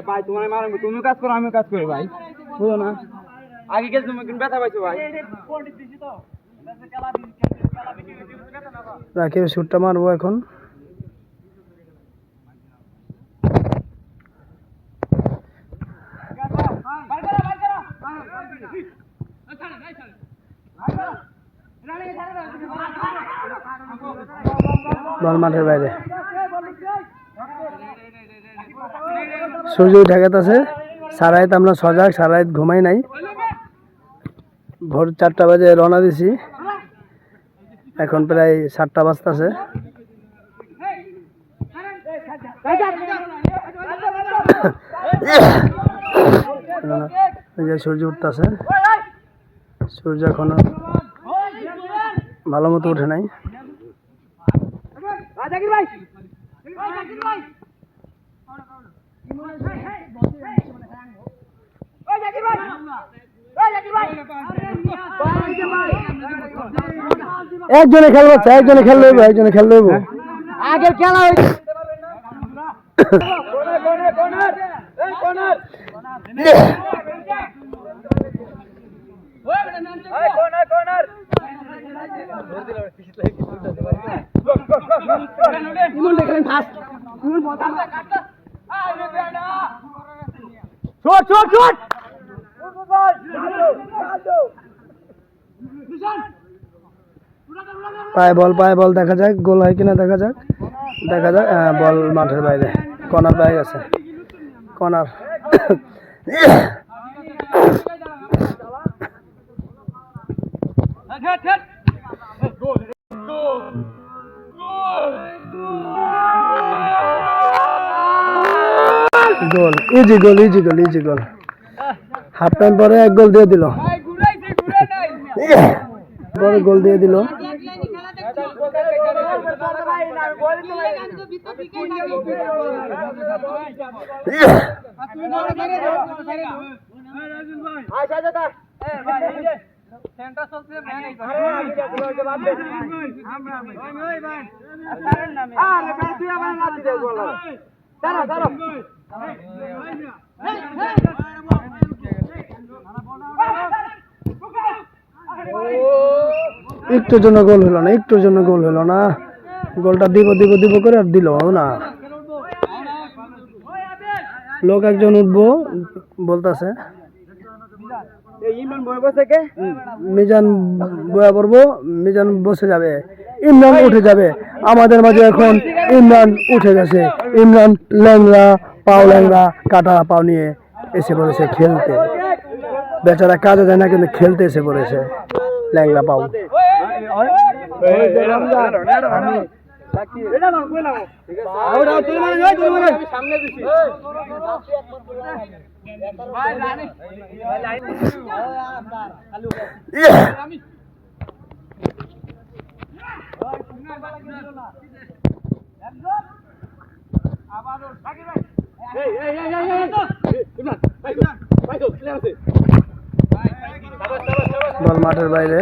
ভাই তোমার মারো তুমি কাজ করো আমি কাজ করি ভাই বুঝো না আগে গেছে তুমি কিন্তু ব্যথা পাইছো ভাই রাকিব শুটটা মারবো এখন বল মাঠের বাইরে সূর্য উঠে গেছে সারাইত আমরা সজাগ সারাইত ঘুমাই নাই ভোর 4টা বাজে রওনা দিছি এখন প্রায় 7টা বাজতেছে সূর্য উঠতেছে সূর্য এখনো ভালো মতো উঠে নাই একজনে খেলবো একজনে খেলবে আগের খেলা পায়ে বল দেখা যাক গোল হয় কিনা দেখা যাক বল মাঠের বাইরে কর্নার পেয়ে গেছে কর্নার গোল ইজি গোল হাফ টাইম পরে এক গোল দিয়ে দিল পরে গোল দিয়ে দিল একটুর জন্য গোল হলো না, একটুর জন্য গোল হলো না। গোলটা দিব দিব দিব করে আর দিল না। লোক একজন উঠবো বলতেছে, ইমরান বই বসে কে মিজান বয়া পড়বো, মিজান বসে যাবে, ইমরান উঠে যাবে। আমাদের মাঝে এখন ইমরান উঠে গেছে। ইমরান ল্যাংরা পাও, ল্যাংরা কাটা পাও নিয়ে এসে পড়েছে খেলতে। বেচারা কাজে যায় না কিন্তু খেলতে এসে পড়েছে ল্যাংরা পাও। বল মাঠের বাইরে।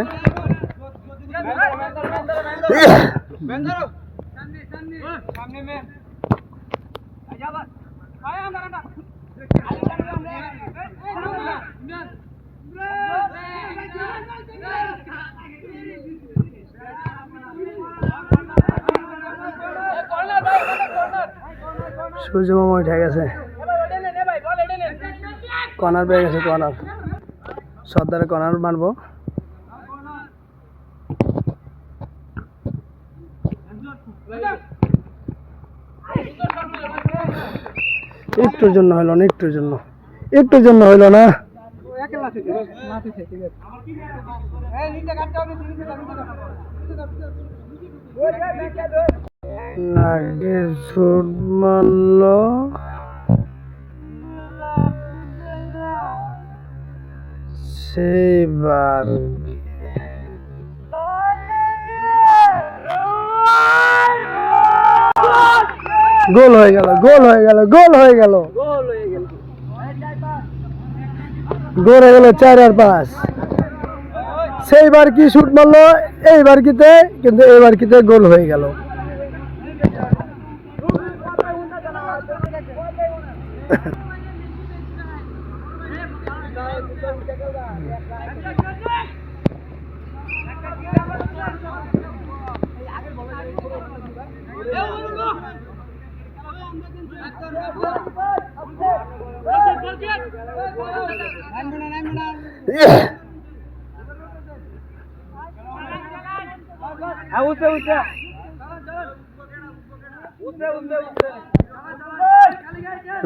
সূর্য মামা উঠে গেছে, কর্নার পেয়ে গেছে, কর্নার সর্দারে কর্নার মারবো। একটুর জন্য হইলো না, একটুর জন্য, একটুর জন্য হইলো না। নাগের ছুট মারল, সেইবার গোল হয়ে গেল, গোল হয়ে গেল, গোল হয়ে গেল, গোল হয়ে গেল 4-5। সেইবার কি শুট মারলো, এইবার কিতে, কিন্তু এইবার কিতে গোল হয়ে গেল।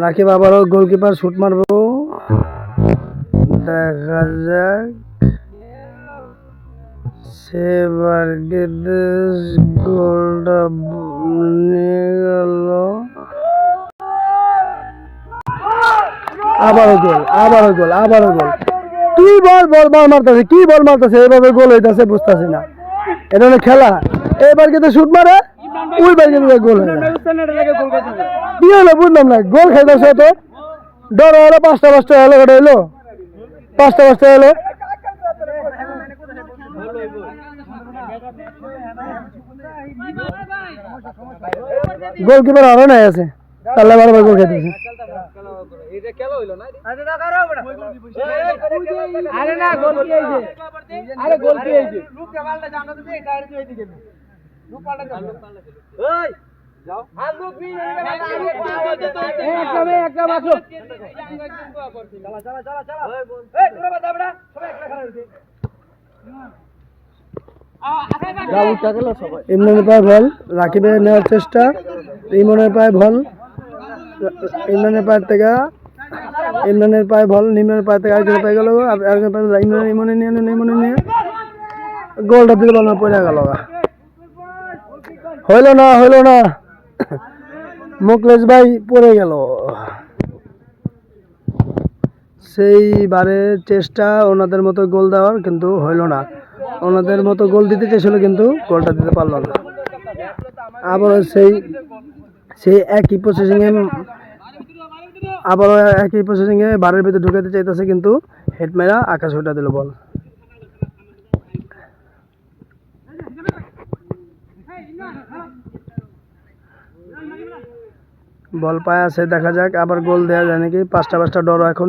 রাকিব আবারও গোলকিপার শুট মারবো, দেখা যাক। সেবার গোলটা নিয়ে গেল, আবারও গোল, আবারও গোল, আবারও গোল। কি বল বল বল মারতেছে, কি বল মারতেছে, এভাবে গোল হইতেছে বুঝতেছি না। এটা হলো খেলা। এবার কিন্তু শুট মারে, ওইবার কিন্তু গোল হয়ে যায়। কি হলো বুঝলাম না, গোল খাইতেছে তো ডর হলো। 5টা হলো, ওটা হলো 5টা হলো। গোলকিপার আরো নাই আছে, তাহলে বারবার গোল খাইতেছে। ইমরানের পায়ে বল, রাকিবের নেওয়ার চেষ্টা, ইমনের পায়ে বল, ইমরানের পায়ের থেকে, ইমরানের পায়ে বল, নিমরানের পায়ে থেকে আরেকজনের পায়ে গেল, আরেকজনের পায়ে ইমনে নিয়ে গোলটা দিলে বল না, পড়ে গেল। হইল না, হইল না, মুকলেশ ভাই পড়ে গেল। সেইবারে চেষ্টা ওনাদের মতো গোল দেওয়ার, কিন্তু হইল না। ওনাদের মতো গোল দিতে চেয়েছিল কিন্তু গোলটা দিতে পারলো না। আবারও সেই একই প্রসেসিংয়ে, আবারও একই প্রসেসিংয়ে বারের ভিতরে ঢুকাতে চাইতেছে, কিন্তু হেড মেরা আকাশ উঠা দিল বল। বল পায় আছে, দেখা যাক আবার গোল দেওয়া যায় নাকি। 5টা ডর এখন,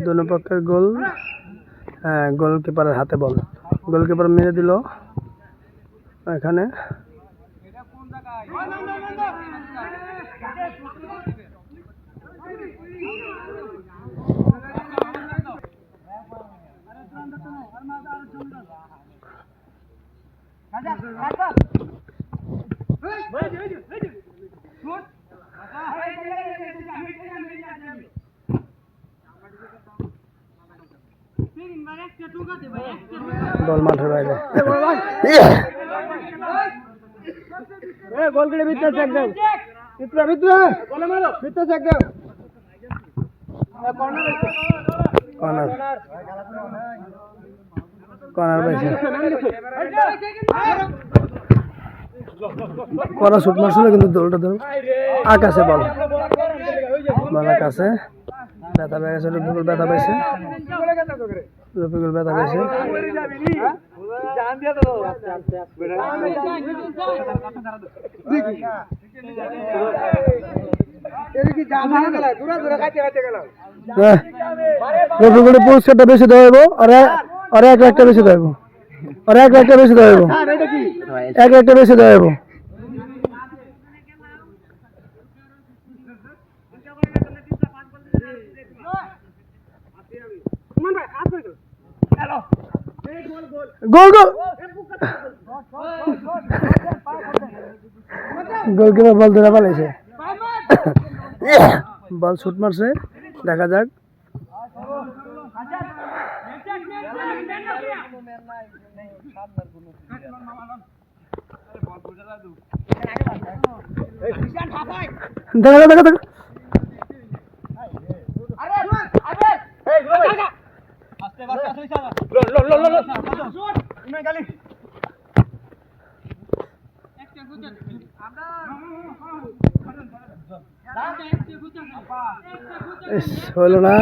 দুনো পক্ষের গোল। হ্যাঁ, গোলকিপারের হাতে বল, গোলকিপার মেরে দিল এখানে। বল মাঠের বাইরে। গোলগুলো ভিতরে চেক দাও, ভিতরে ভিতরে ভিতরে চেক দাও। কর্নার, কর্নার পাইছে। করা শুট মারছিল কিন্তু দৌড়টা ধরো আকাশে বল, বল আকাশে। ব্যথা পেয়ে গেছে, রফিকুল ব্যথা পাইছে, রফিকুল ব্যথা পাইছে। রফিকুল পুরস্কারটা বেশি দেওয়া হইব, আর এক একটা বেশি দেওয়া হইব, আর এক একটা বেশি দেওয়া হইব, এক একটা বেশি দেওয়া হইব। গোল গোল, গোলকিপার বল ধরে পালাইছে, বল শুট মারছে। দেখা যাক দেখা যাক দেখা যাক। হইল না,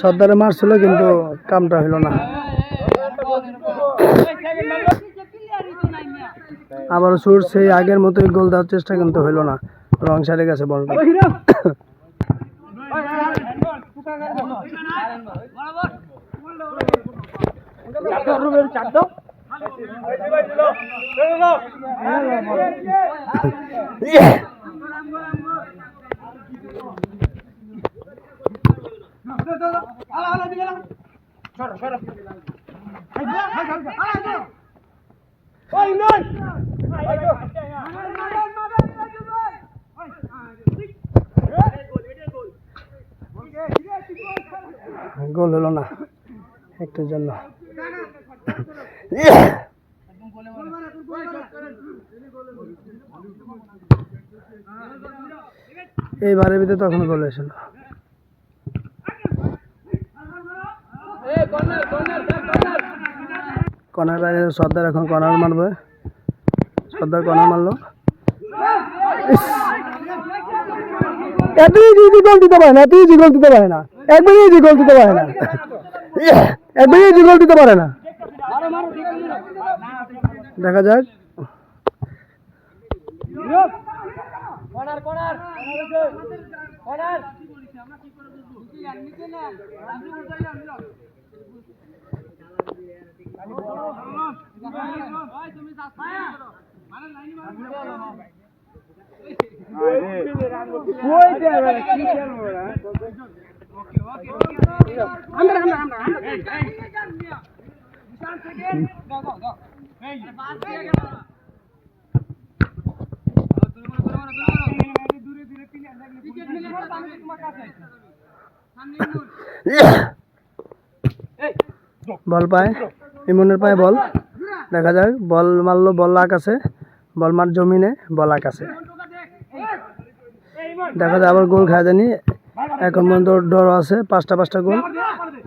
সর্দারে মারছিল কিন্তু কামটা হইল না। আবার সুর সেই আগের মতোই গোল দেওয়ার চেষ্টা কিন্তু হইল না, রং সাইডে গেছে বলটা। গোল হলো না একটুর জন্য। এইবারের ভিতরে তখন গোল হয়েছিল। কর্নার বাইরে সর্দার এখন কর্নার মারবে, সর্দার কর্নার মারলো। এত ইজি গোল দিতে পারে না, এত ইজি গোল দিতে পারে না, একবারই ইজি গোল দিতে পারে না, একবারই ইজি গোল দিতে পারে না। দেখা যাক বল পায়, ইমনের পায়ে বল। দেখা যাক, বল মারলো, বল আকাশে, বল মার জমিনে, বল আকাশে। দেখা যায় আবার গোল খাওয়া জানি। এখন পর্যন্ত ডর আছে, 5টা গোল।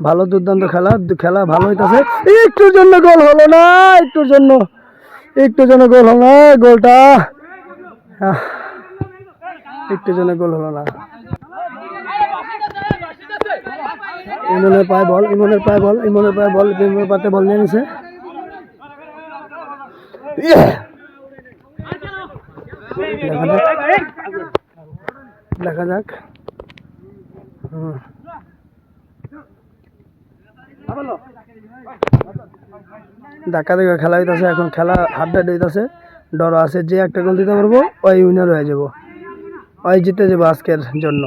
ভালো দুর্দান্ত খেলা, খেলা ভালো হইতেছে। একটুর জন্য গোল হলো না, একটুর জন্য গোল হলো না, গোলটা একটুর জন্য গোল হলো না। ইমনের পায়ে বল, ইমনের পায়ে বল, ইমনের পায়ে বল, ইমনের পাতে বল নিয়ে নিছে। দেখা যাক ধাক্কা ধাক্কা খেলা হইতাছে, এখন খেলা হাড্ডাহাড্ডি হইতাছে, ডর আছে যে একটা গোল দিতে পারবো ওই উইনার হয়ে যাব, ওই জিতে যাবো আজকের জন্য।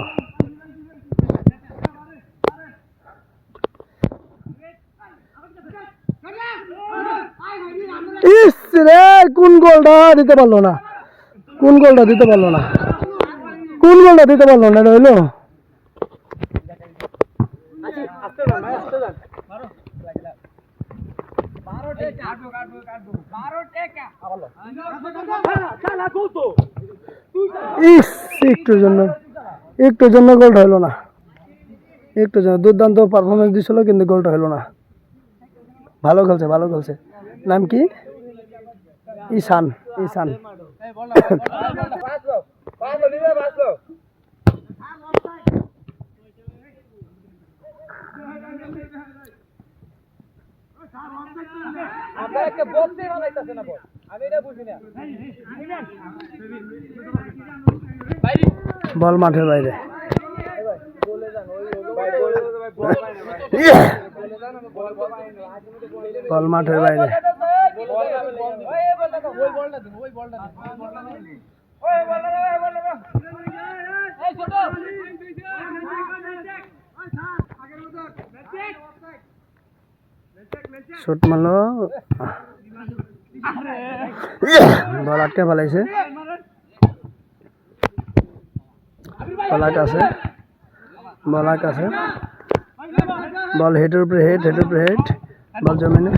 ইস রে, কোন গোলটা দিতে পারলো না, কোন গোলটা দিতে পারলো না, কোন গোলটা দিতে পারলো না, এটা হইলো ইস, একটুর জন্য গোলটা হলো না, একটু জন্য দুর্দান্ত পারফরমেন্স দিছিল কিন্তু গোলটা হলো না। ভালো খেলছে। নাম কি? ঈশান। বল মাঠের বাইরে। বল মাঠের বাইরে। শট মারলো, বল আটকে ফেলাইছে, বল আছে, বল হেডের উপরে হেড, বল জমিনে,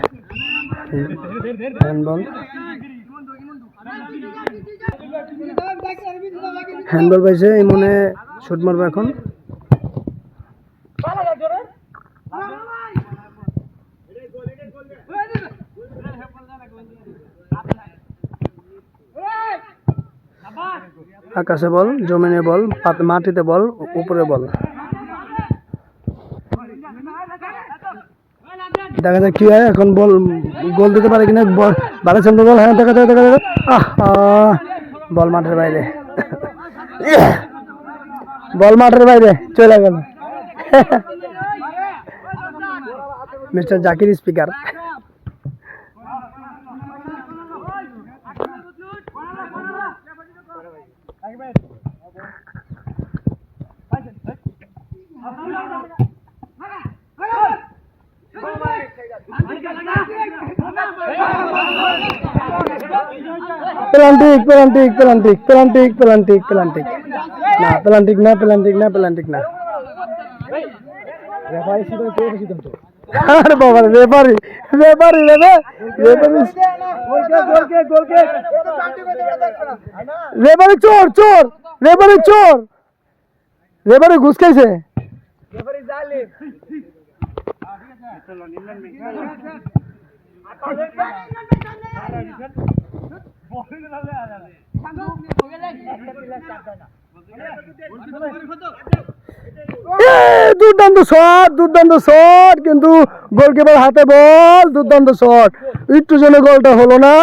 হ্যান্ডবল পাইছে, এই মনে শুট মারবে এখন। আকাশে বল, জমিনে বল, মাটিতে বল, উপরে বল। দেখা যাক কি হয় এখন, বল গোল দিতে পারে কিনা, বারে সামনে বল, হ্যাঁ দেখা বল মাঠের বাইরে, বল মাঠের বাইরে চলে গেল। Mister Zakir speaker. প্লান্টিক না। আরে বাবা, রেফারি চোর, রেফারি ঘুষ খাইছে। দুর্দান্ত শট, কিন্তু গোলকিপার হাতে বল, দুর্দান্ত শট, একটু জন্য গোলটা হলো না।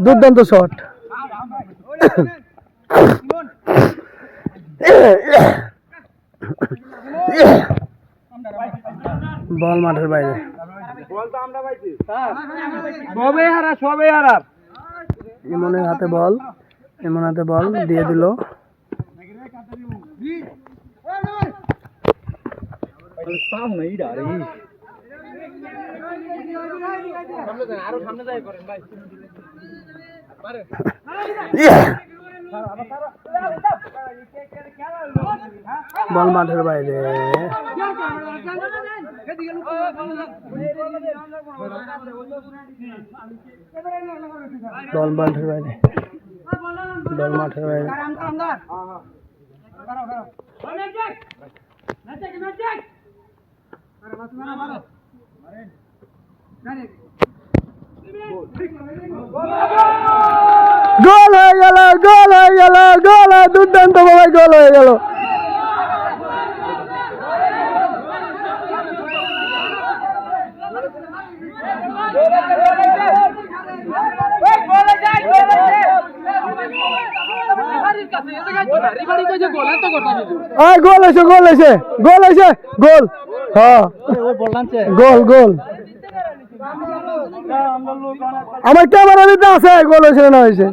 দুর্দান্ত শট। বল মাঠের বাইরে। ইমনের হাতে বল, দিয়ে দিল। বল মাঠের বাইরে। বল মাঠের বাইরে। গোল হয়ে গেল, দুর্দান্ত ভাবে গোল হয়ে গেল। গোল হয়েছে, হ্যাঁ গোল। আমার ক্যামেরা ভিতরে আছে গোল হয়েছে না হয়েছে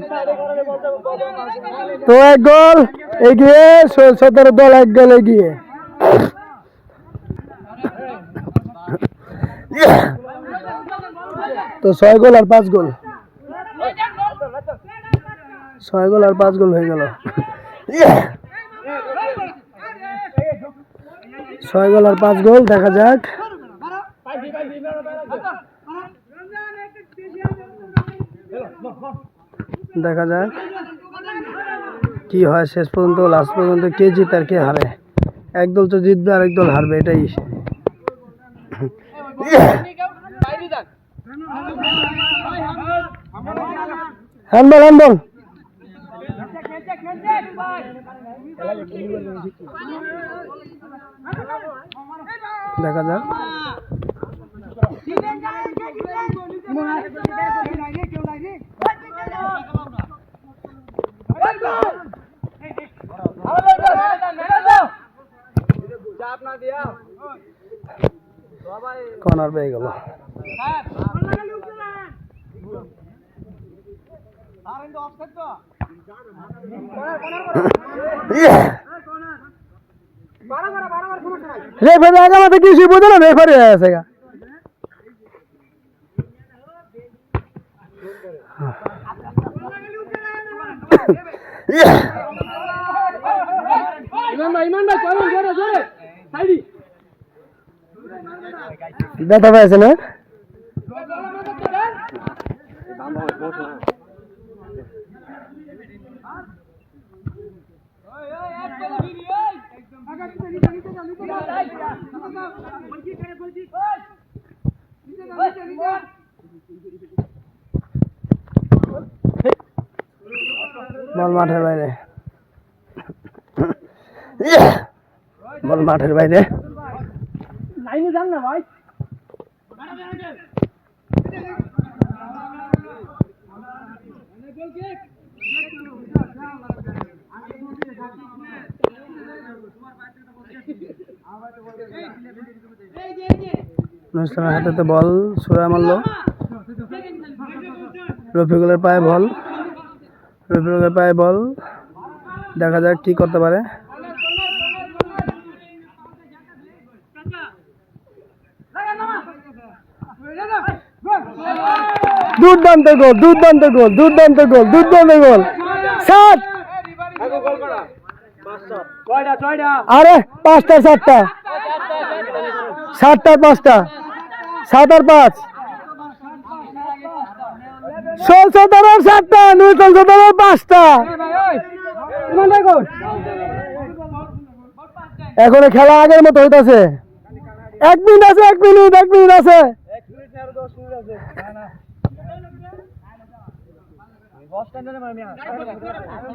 তো 1 গোল এগিয়ে 17 দল 1 গোল এগিয়ে তো 6 গোল আর 5 গোল 6 গোল আর 5 গোল হয়ে গেল 6 গোল আর 5 গোল দেখা যাক কি হয় শেষ পর্যন্ত লাস্ট পর্যন্ত কে জিতে আর কে হারে এক দল তো জিতবে আর এক দল হারবে এটাই হ্যান্ডবল হ্যান্ডবল দেখা যাক কর্নার পেয়ে গেল রেফারি আগে মাঠে কিছুই বোঝে না রেফারি হয়ে আছে ব্যথা পেয়েছে না বল মাঠের বাইরে বল মাঠের বাইরে লাইনে যান না ভাই নুসরাতের হাতে বল ছুড়ে মারলো রফিকুলের পায়ে বল দেখা যাক কি করতে পারে দুর্দান্ত গোল সাত আরে 5টা 7টা 7টা 5টা 7 আর 5 17 7টা 17 5টা এখন খেলা আগের মতো হইতাছে 1 মিনিট আছে 1 মিনিট আছে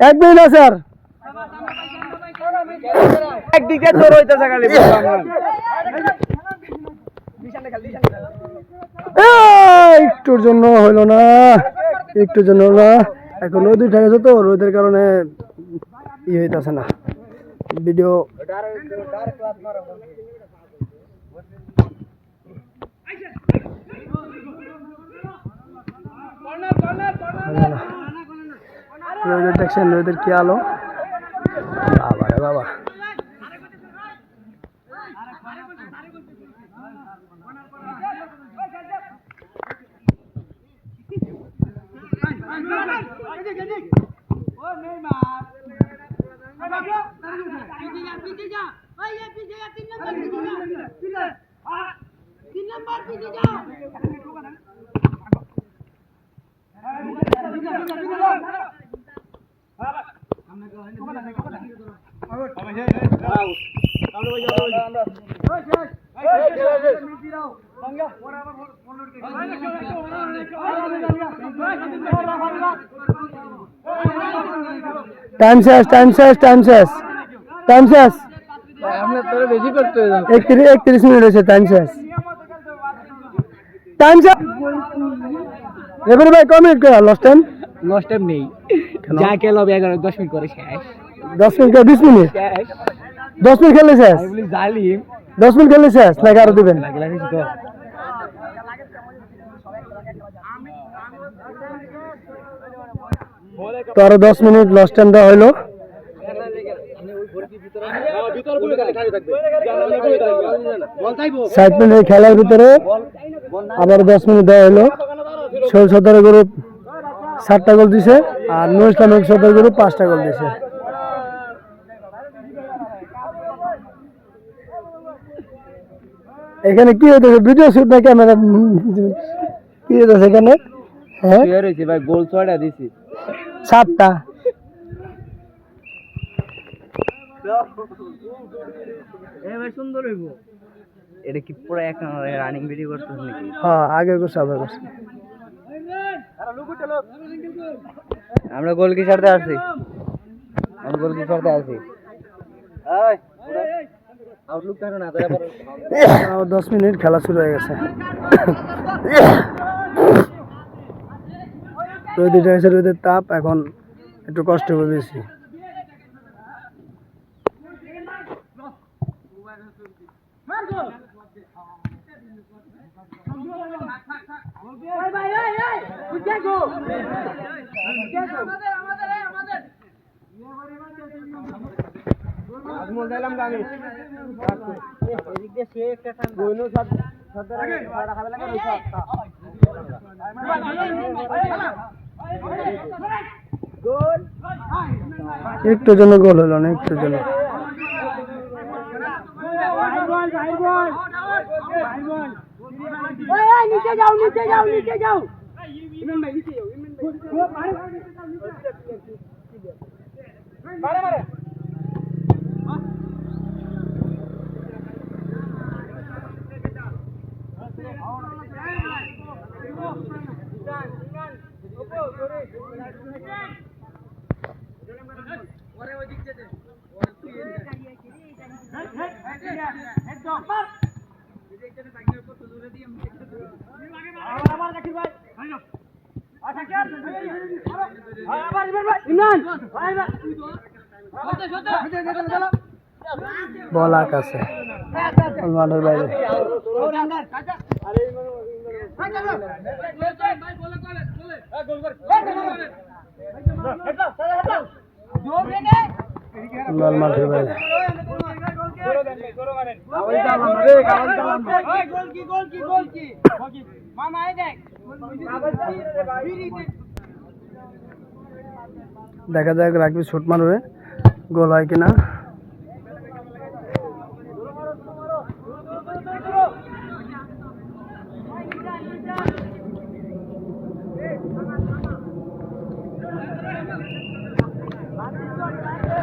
1 মিনিট আছে আর একদিকে তোর হইতেছে খালি একটুর জন্য হলো না এখন রোদ উঠে গেছে তো রোদের কারণে ই হইতেছে না ভিডিও রোদের দেখছেন রোদের কি আলো বাবা রে বাবা টাইম শেষ 31 মিনিট হয়েছে টাইম শেষ এবারে ভাই কমিট করা লস্ট টাইম নেই যা খেলা হবে 10 মিনিট করে শেষ 10 মিনিট 20 মিনিট 10 মিনিট খেললে শেষ জালিম 10 মিনিট খেললে শেষ নাকি আরো দিবেন তো আরো 10 মিনিট লস টাইম দেওয়া হলো। 60 মিনিট খেলার ভিতরে আবার 10 মিনিট দেওয়া হলো। সোহেল সর্দারের গ্রুপ 7টা গোল দিছে আর নুর ইসলাম সর্দার গ্রুপ 5টা গোল দিছে। এখানে কি হইতেছে? ভিডিও শুট না ক্যামেরা? কি হইতেছে এখানে? হ্যাঁ ভাই গোল 6টা দিছি। 7টা। এবার সুন্দর হইব। এটা কি পুরো এক রানিং ভিডিও করতেছ নাকি? হ্যাঁ আগে করছে আবার করছে। আমরা গোল কি ছাড়তে আসছি? আমরা গোল কি ছাড়তে আসছি? আউটলুক কারণ না তারপর 10 মিনিট খেলা শুরু হয়ে গেছে। রোদের তাপ এখন একটু কষ্ট হবে বেশি। একটু জন্য গোল হলো না, একটু জন্য। নিচে যাও নিচে যাও নিচে যাও বল আকাশে মাঠের বাইরে। বল মাঠের বাইরে। দেখা যাক রাখবি শুট মারবে, গোল হয় কিনা।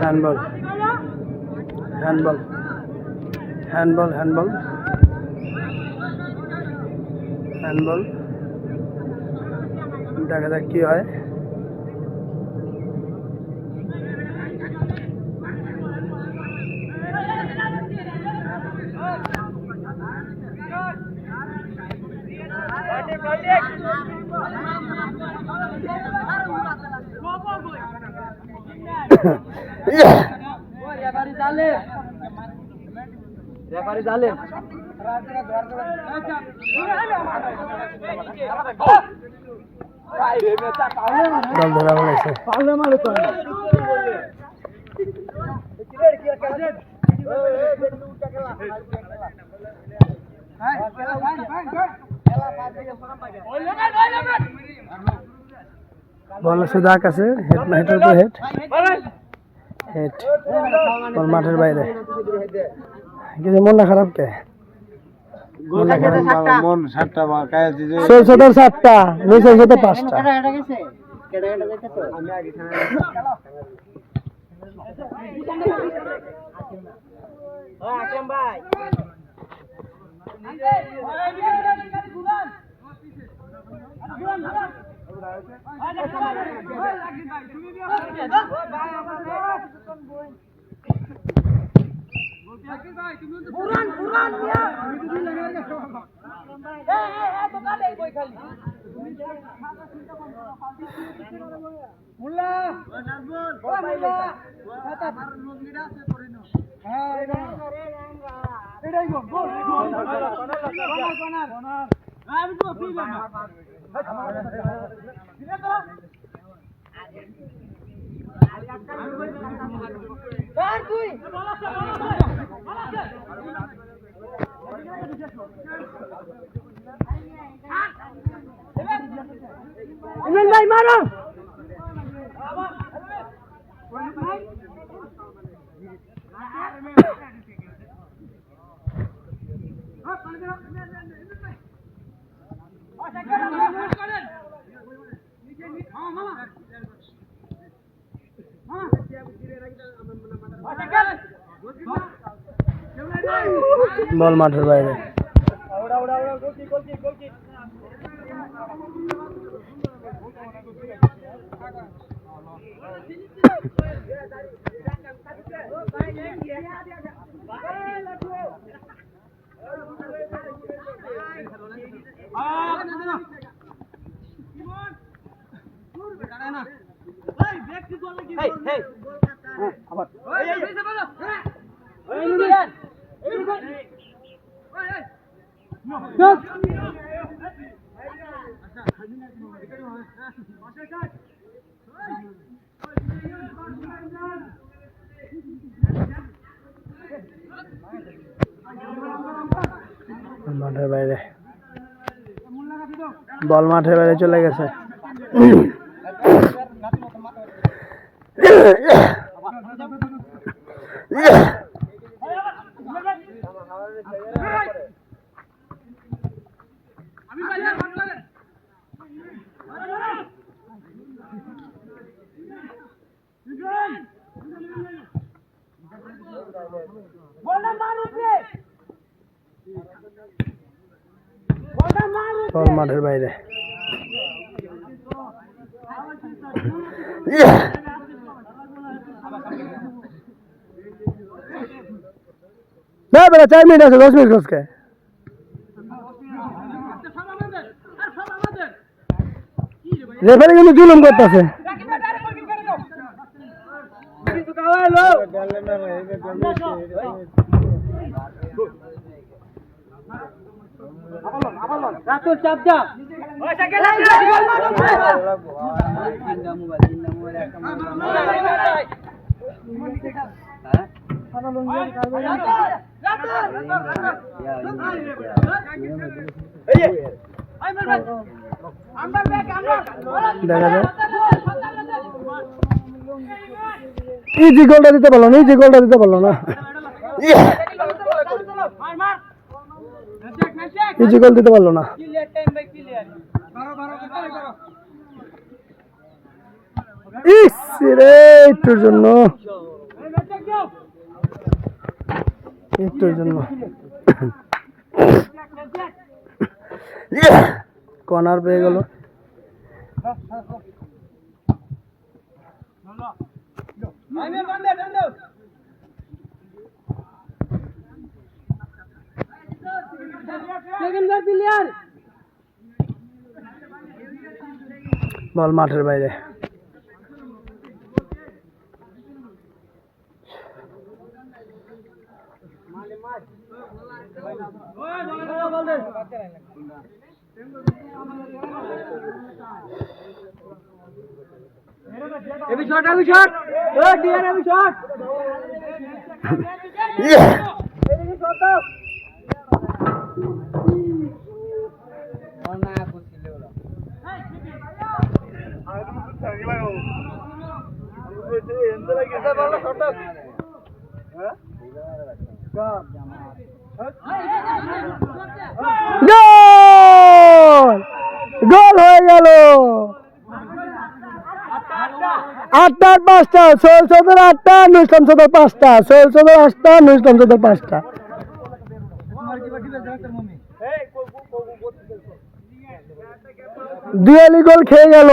Handball handball handball handball handball. দেখা যাক কি হয়। দল ধরা বলেছে। বল শুধু আকাশে, হেডের উপর হেড হেড। বল মাঠের বাইরে। কিছু মনটা খারাপ কে? মন 7টা বা কাজ দিছে। 7টা, 5টা। ইমরান ভাই মারো বল মাঠের বাইরে। মাঠের বাইরে, বল মাঠের বাইরে চলে গেছে। বল মাঠের বাইরে। না বেটা 4 মিনিট আছে, 10 মিনিট খোঁজকে রেফারি কিন্তু জুলুম করতেছে। দেখা যায় ইজি গোলটা দিতে পারলো না, ইজি গোলটা দিতে পারলো না, ইজি গোল দিতে পারলো না। ইস রে, একটুর জন্য, একটুর জন্য কর্নার পেয়ে গেল। বল মাঠের বাইরে। গোল, গোল হয়ে গেল। 8টার 5টা, সোহেল চৌধুরী 8টা, নুইসলাম চৌধুরী 5টা, সোহেল চৌধুরী 8টা, নুইসলাম চৌধুরী 5টা। দুয়ালি গোল খেয়ে গেল।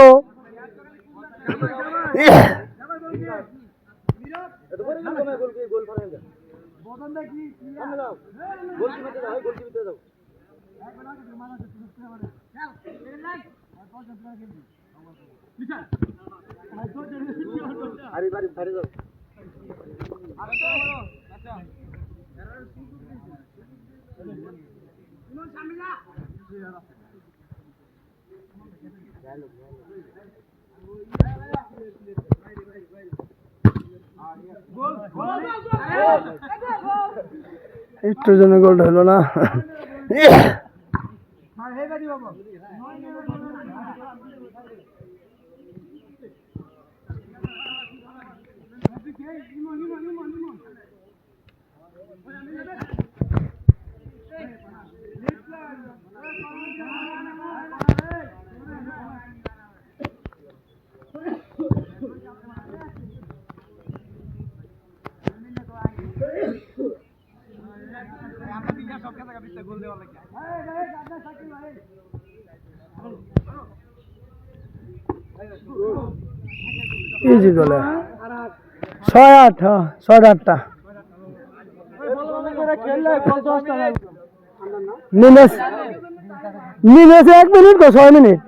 একটুর জন্য গোলটা হলো না। ইজি গোলে 6-8, হ্যাঁ 6-8টা minute 1 minute 6 minute.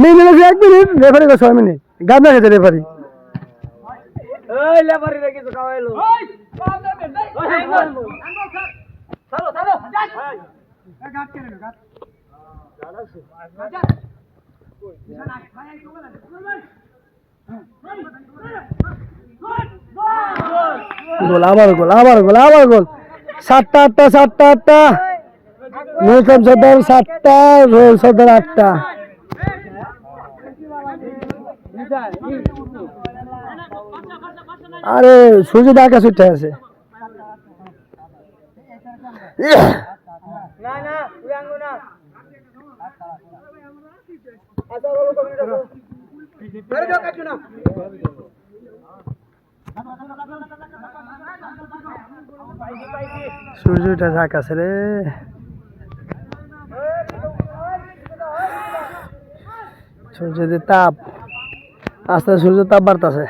Minute 1 minute, referee 6 minute. গাবনা খেতে রেফারি গোল, আবার গোল, আবার গোল, আবার গোল। 7টা 8টা নিউটন সর্দার 7টা, রোল সর্দার 8টা। আরে সূর্য আকাশ উঠে আছে। সূর্য উঠে আছে আকাশে রে। সূর্যের তাপ আস্তে সূর্য তাপ বাড়তেছে।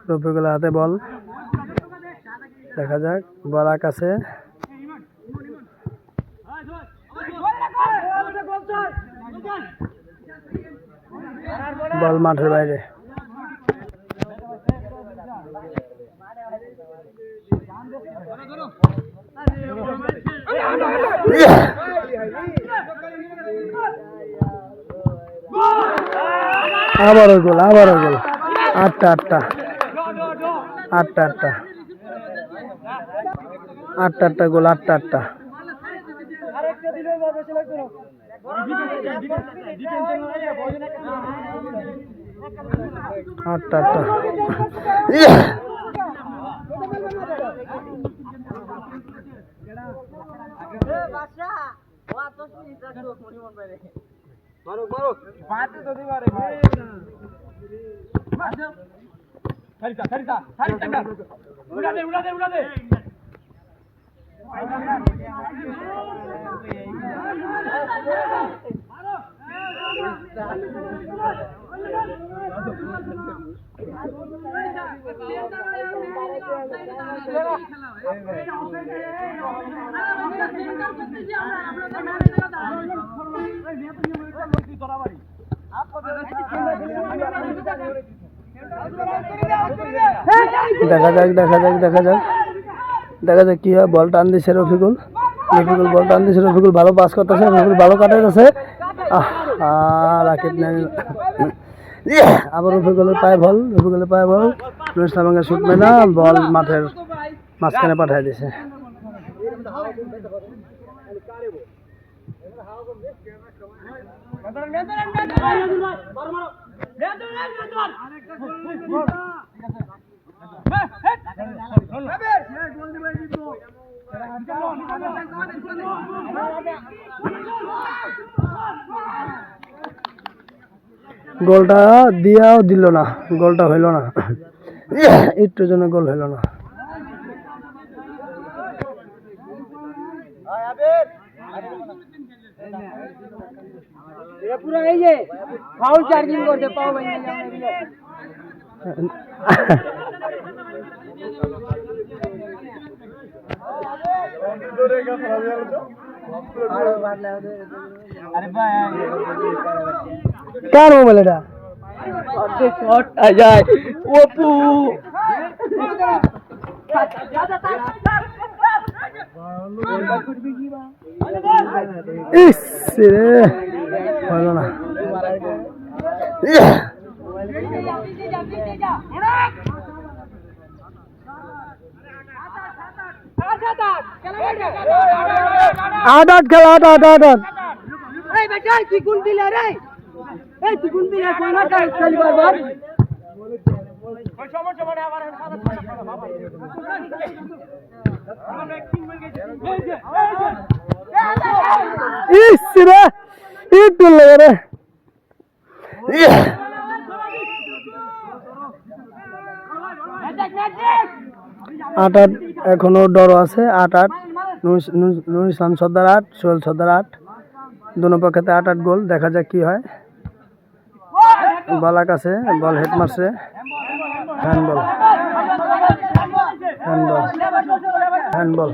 রফিকুল হাতে বল, দেখা যাক বল আকাশে। বল মাঠের বাইরে। আবারও গোল, আবারও গোল। 8টা 8টা গোল, 8টা। দেখা যাক কি হয়। বল টান দিছে রফিকুল, বল টান দিছে। রফিকুল ভালো পাস করতেছে, রফিকুল ভালো কাটাইতেছে। রাকিব নাই, আবার রফিকুলের পায়ে বল, নুরুল শুট মেলা বল মাঠের মাঝখানে পাঠিয়ে দিছে। গোলটা দিয়াও দিল না, গোলটা হইল না, একটু জন্য গোল হইল না। পুরো এই যে ফাউল চার্জিং করতে পাও ভাই। কার মোবাইল এটা? যায় অপু ইস রে হলো না। আট আট খেলা, আট আট আট আট। এই বেটা তুই কোন দিলে রে? এই তুই কোন দিলে কোন না খেলি বারবার? ইস রে একটু লাগে রে। আট আট এখনো ডর আছে। আট আট নুর ইসলাম সর্দার 8, সোহেল সর্দার 8, দুনো পক্ষেতে 8 8 গোল। দেখা যাক কি হয়। বলার কাছে বল হেড মারছে, হ্যান্ডবল হ্যান্ডবল হ্যান্ডবল।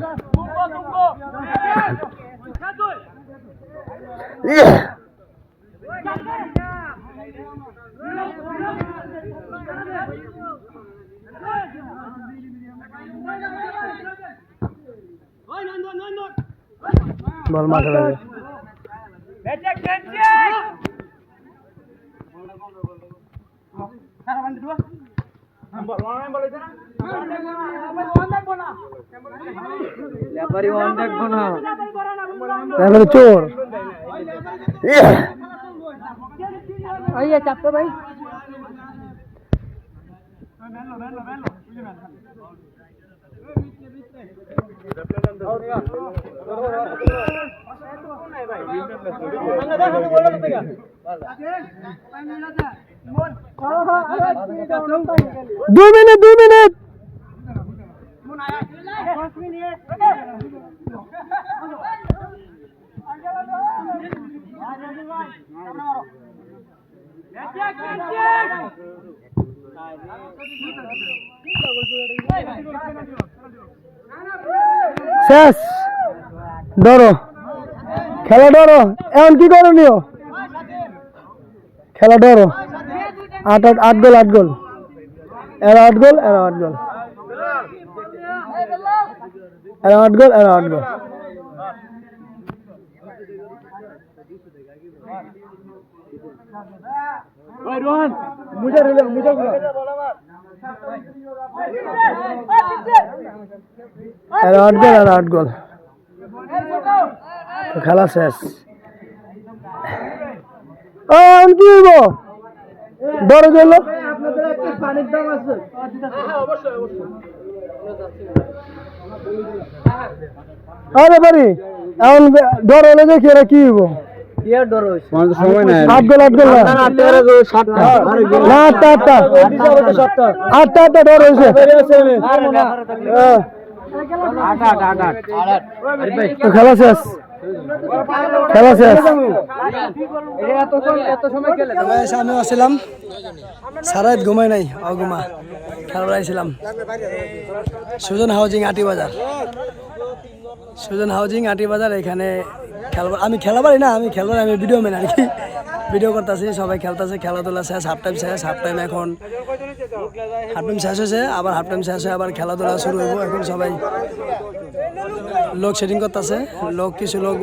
বল মাঠে লাগে। চোর চাপতো ভাই। দু মিনিট শেষ। ডরো খেলা, ডরো এখন কি করণীয়? খেলা ডরো। 8 8 8 গোল, 8 গোল। এরা 8 গোল, এরা 8 গোল, এরা 8 গোল, এরা 8 গোল। এরা 8 গোল, এরা 8 গোল। তো খেলা শেষ। কি হইব? ডরে গেল। আরে বাড়ি এখন ডর হলে দেখি এরা কি হইব। সময় নাই। 8 গোল, 8 গোল না 8টা ডর হয়েছে। খেলা শেষ, খেলা শেষ। আমি আসছিলাম সারাত ঘুমাই নাই, অঘুমা খেলা আইছিলাম সুজন হাউজিং আটি বাজার। সুজন হাউজিং আটি বাজার এখানে খেলবার। আমি খেলা পারি না, আমি খেলবার, আমি ভিডিও ম্যান আর কি। ভিডিও করতেছি, সবাই খেলতেছে, খেলাধুলা শেষ, হাফ টাইম শেষ। হাফ টাইম এখন হাফ টাইম শেষ হয়েছে, আবার হাফ টাইম শেষ হয়ে আবার খেলাধুলা শুরু হইব। এখন সবাই লোক সেটিং করতেছে, কিছু লোক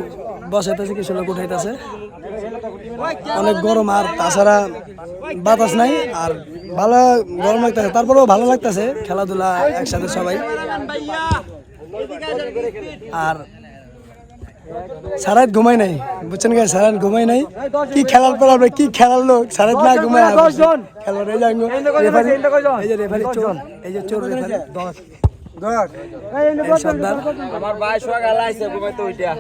বসাইতেছে, কিছু লোক উঠাইতেছে। অনেক গরম, আর তাছাড়া বাতাস নাই, আর ভালো গরম লাগতেছে। তারপরেও ভালো লাগতেছে খেলাধুলা একসাথে সবাই। আর সারাত ঘুমাই নাই, বুঝছেন গাই, সারাত ঘুমাই নাই। কি খেলার পর আমরা কি খেলার লোক, সারাত না ঘুমাই খেলার। এই যে রেফারি চোর, এই যে চোর রেফারি আমার ভাই সকাল আইছে ঘুমাইতে উঠা,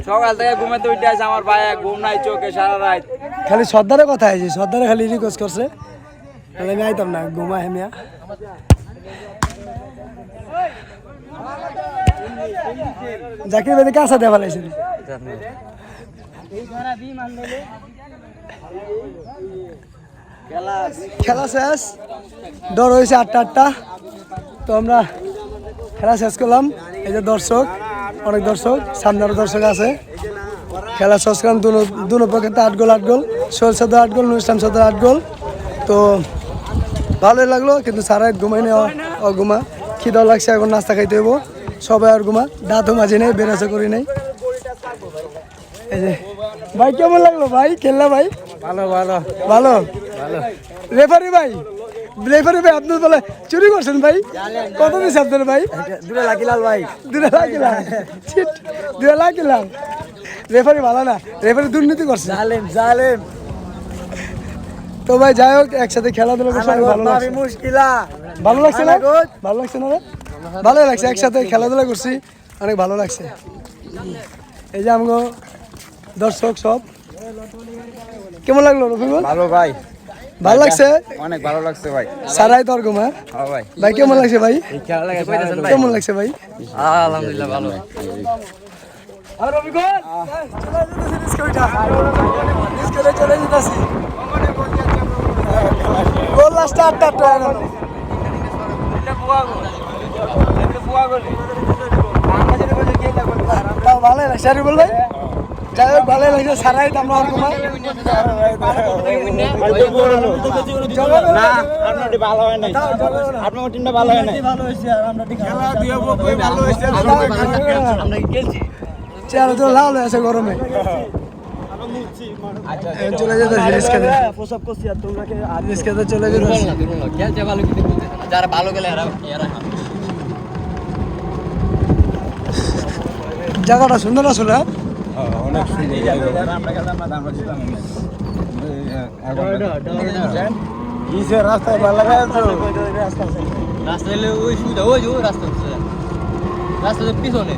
সকাল থেকে ঘুমাইতে উঠে আছে আমার ভাই, ঘুম নাই চোখে সারা রাত। খালি সর্দারের কথা আছে, সর্দারে খালি রিকোয়েস্ট করছে, তাহলে আমি আইতাম না, ঘুমা হেমিয়া। জাকির ভাই কার সাথে ফেলাইছিল? খেলা শেষ, ডর হয়েছে 8টা 8টা। তো আমরা খেলা শেষ করলাম। এই যে দর্শক, অনেক দর্শক, সামনে আরো দর্শক আছে। খেলা শেষ করলাম, দুনো পক্ষে 8 গোল 8 গোল, সোহেল সদর 8 গোল, নুর ইসলাম সদর 8 গোল। তো ভালোই লাগলো, কিন্তু সারা ঘুমাই নেই, ঘুমা খিদাও লাগছে, এখন নাস্তা খাইতে হইব। সবাই আর ঘুমা, দাঁতও মাঝে নেই, বেরাসা করি নাই। এই যে ভাই কেমন লাগলো ভাই খেললা ভাই? ভালো ভালো ভালো ভালো। রেফারি ভাই, রেফারি ভাই আপনার বলে চুরি করছেন ভাই? কত দিয়েছে আপনার ভাই? 2 লাখ লাল ভাই। 2 লাখ লাখ, 2 লাখ লাখ। রেফারি ভালো না, রেফারি দুর্নীতি করছে। জালেম জালেম। তো ভাই যাই হোক, একসাথে খেলাধুলা করছে, অনেক ভালো লাগছে। মুশকিলা। ভালো লাগছে না? ভালো লাগছে না? ভালোই লাগছে, একসাথে খেলাধুলা করছি, অনেক ভালো লাগছে। এই যে আমগো দর্শক সব, কেমন লাগলো রফিকুল? ভালো ভাই, ভালো লাগছে? অনেক ভালো লাগছে ভাই। সারাই তোর ঘুমা হ্যাঁ ভাই। ভাই কেমন লাগছে ভাই? খেলা লাগে কেমন লাগছে ভাই? আলহামদুলিল্লাহ ভালো। আর রফিকুল চলে যেতেছি ডিসকাউন্টটা, ডিসকাউন্টে চলে যেতেছি। গোল লাস্টে 8টা হয়ে গেল। তাও ভালোই লাগছে আর বল ভাই, যাই হোক ভালোই লাগছে। সারাই তো আমরা আর ঘুমা ভালো হয় নাই, আপনার টিমটা ভালো হয় নাই। আমরা কি খেলছি? চেহারা তো লাল হয়ে আছে গরমে। চলে যেতে রিস্কাতে, রিস্কাতে চলে যেতে। দুর্বল না, দুর্বল না। খেলছে ভালো কিন্তু বলতেছে না। যারা ভালো খেলে এরা হারে। জায়গাটা সুন্দর আসলে। অনেক সুন্দর। রাস্তায় ভালো লাগে তো। রাস্তা এলে ওই সুবিধা, ওই যে ওই রাস্তা হচ্ছে, রাস্তার পিছনে।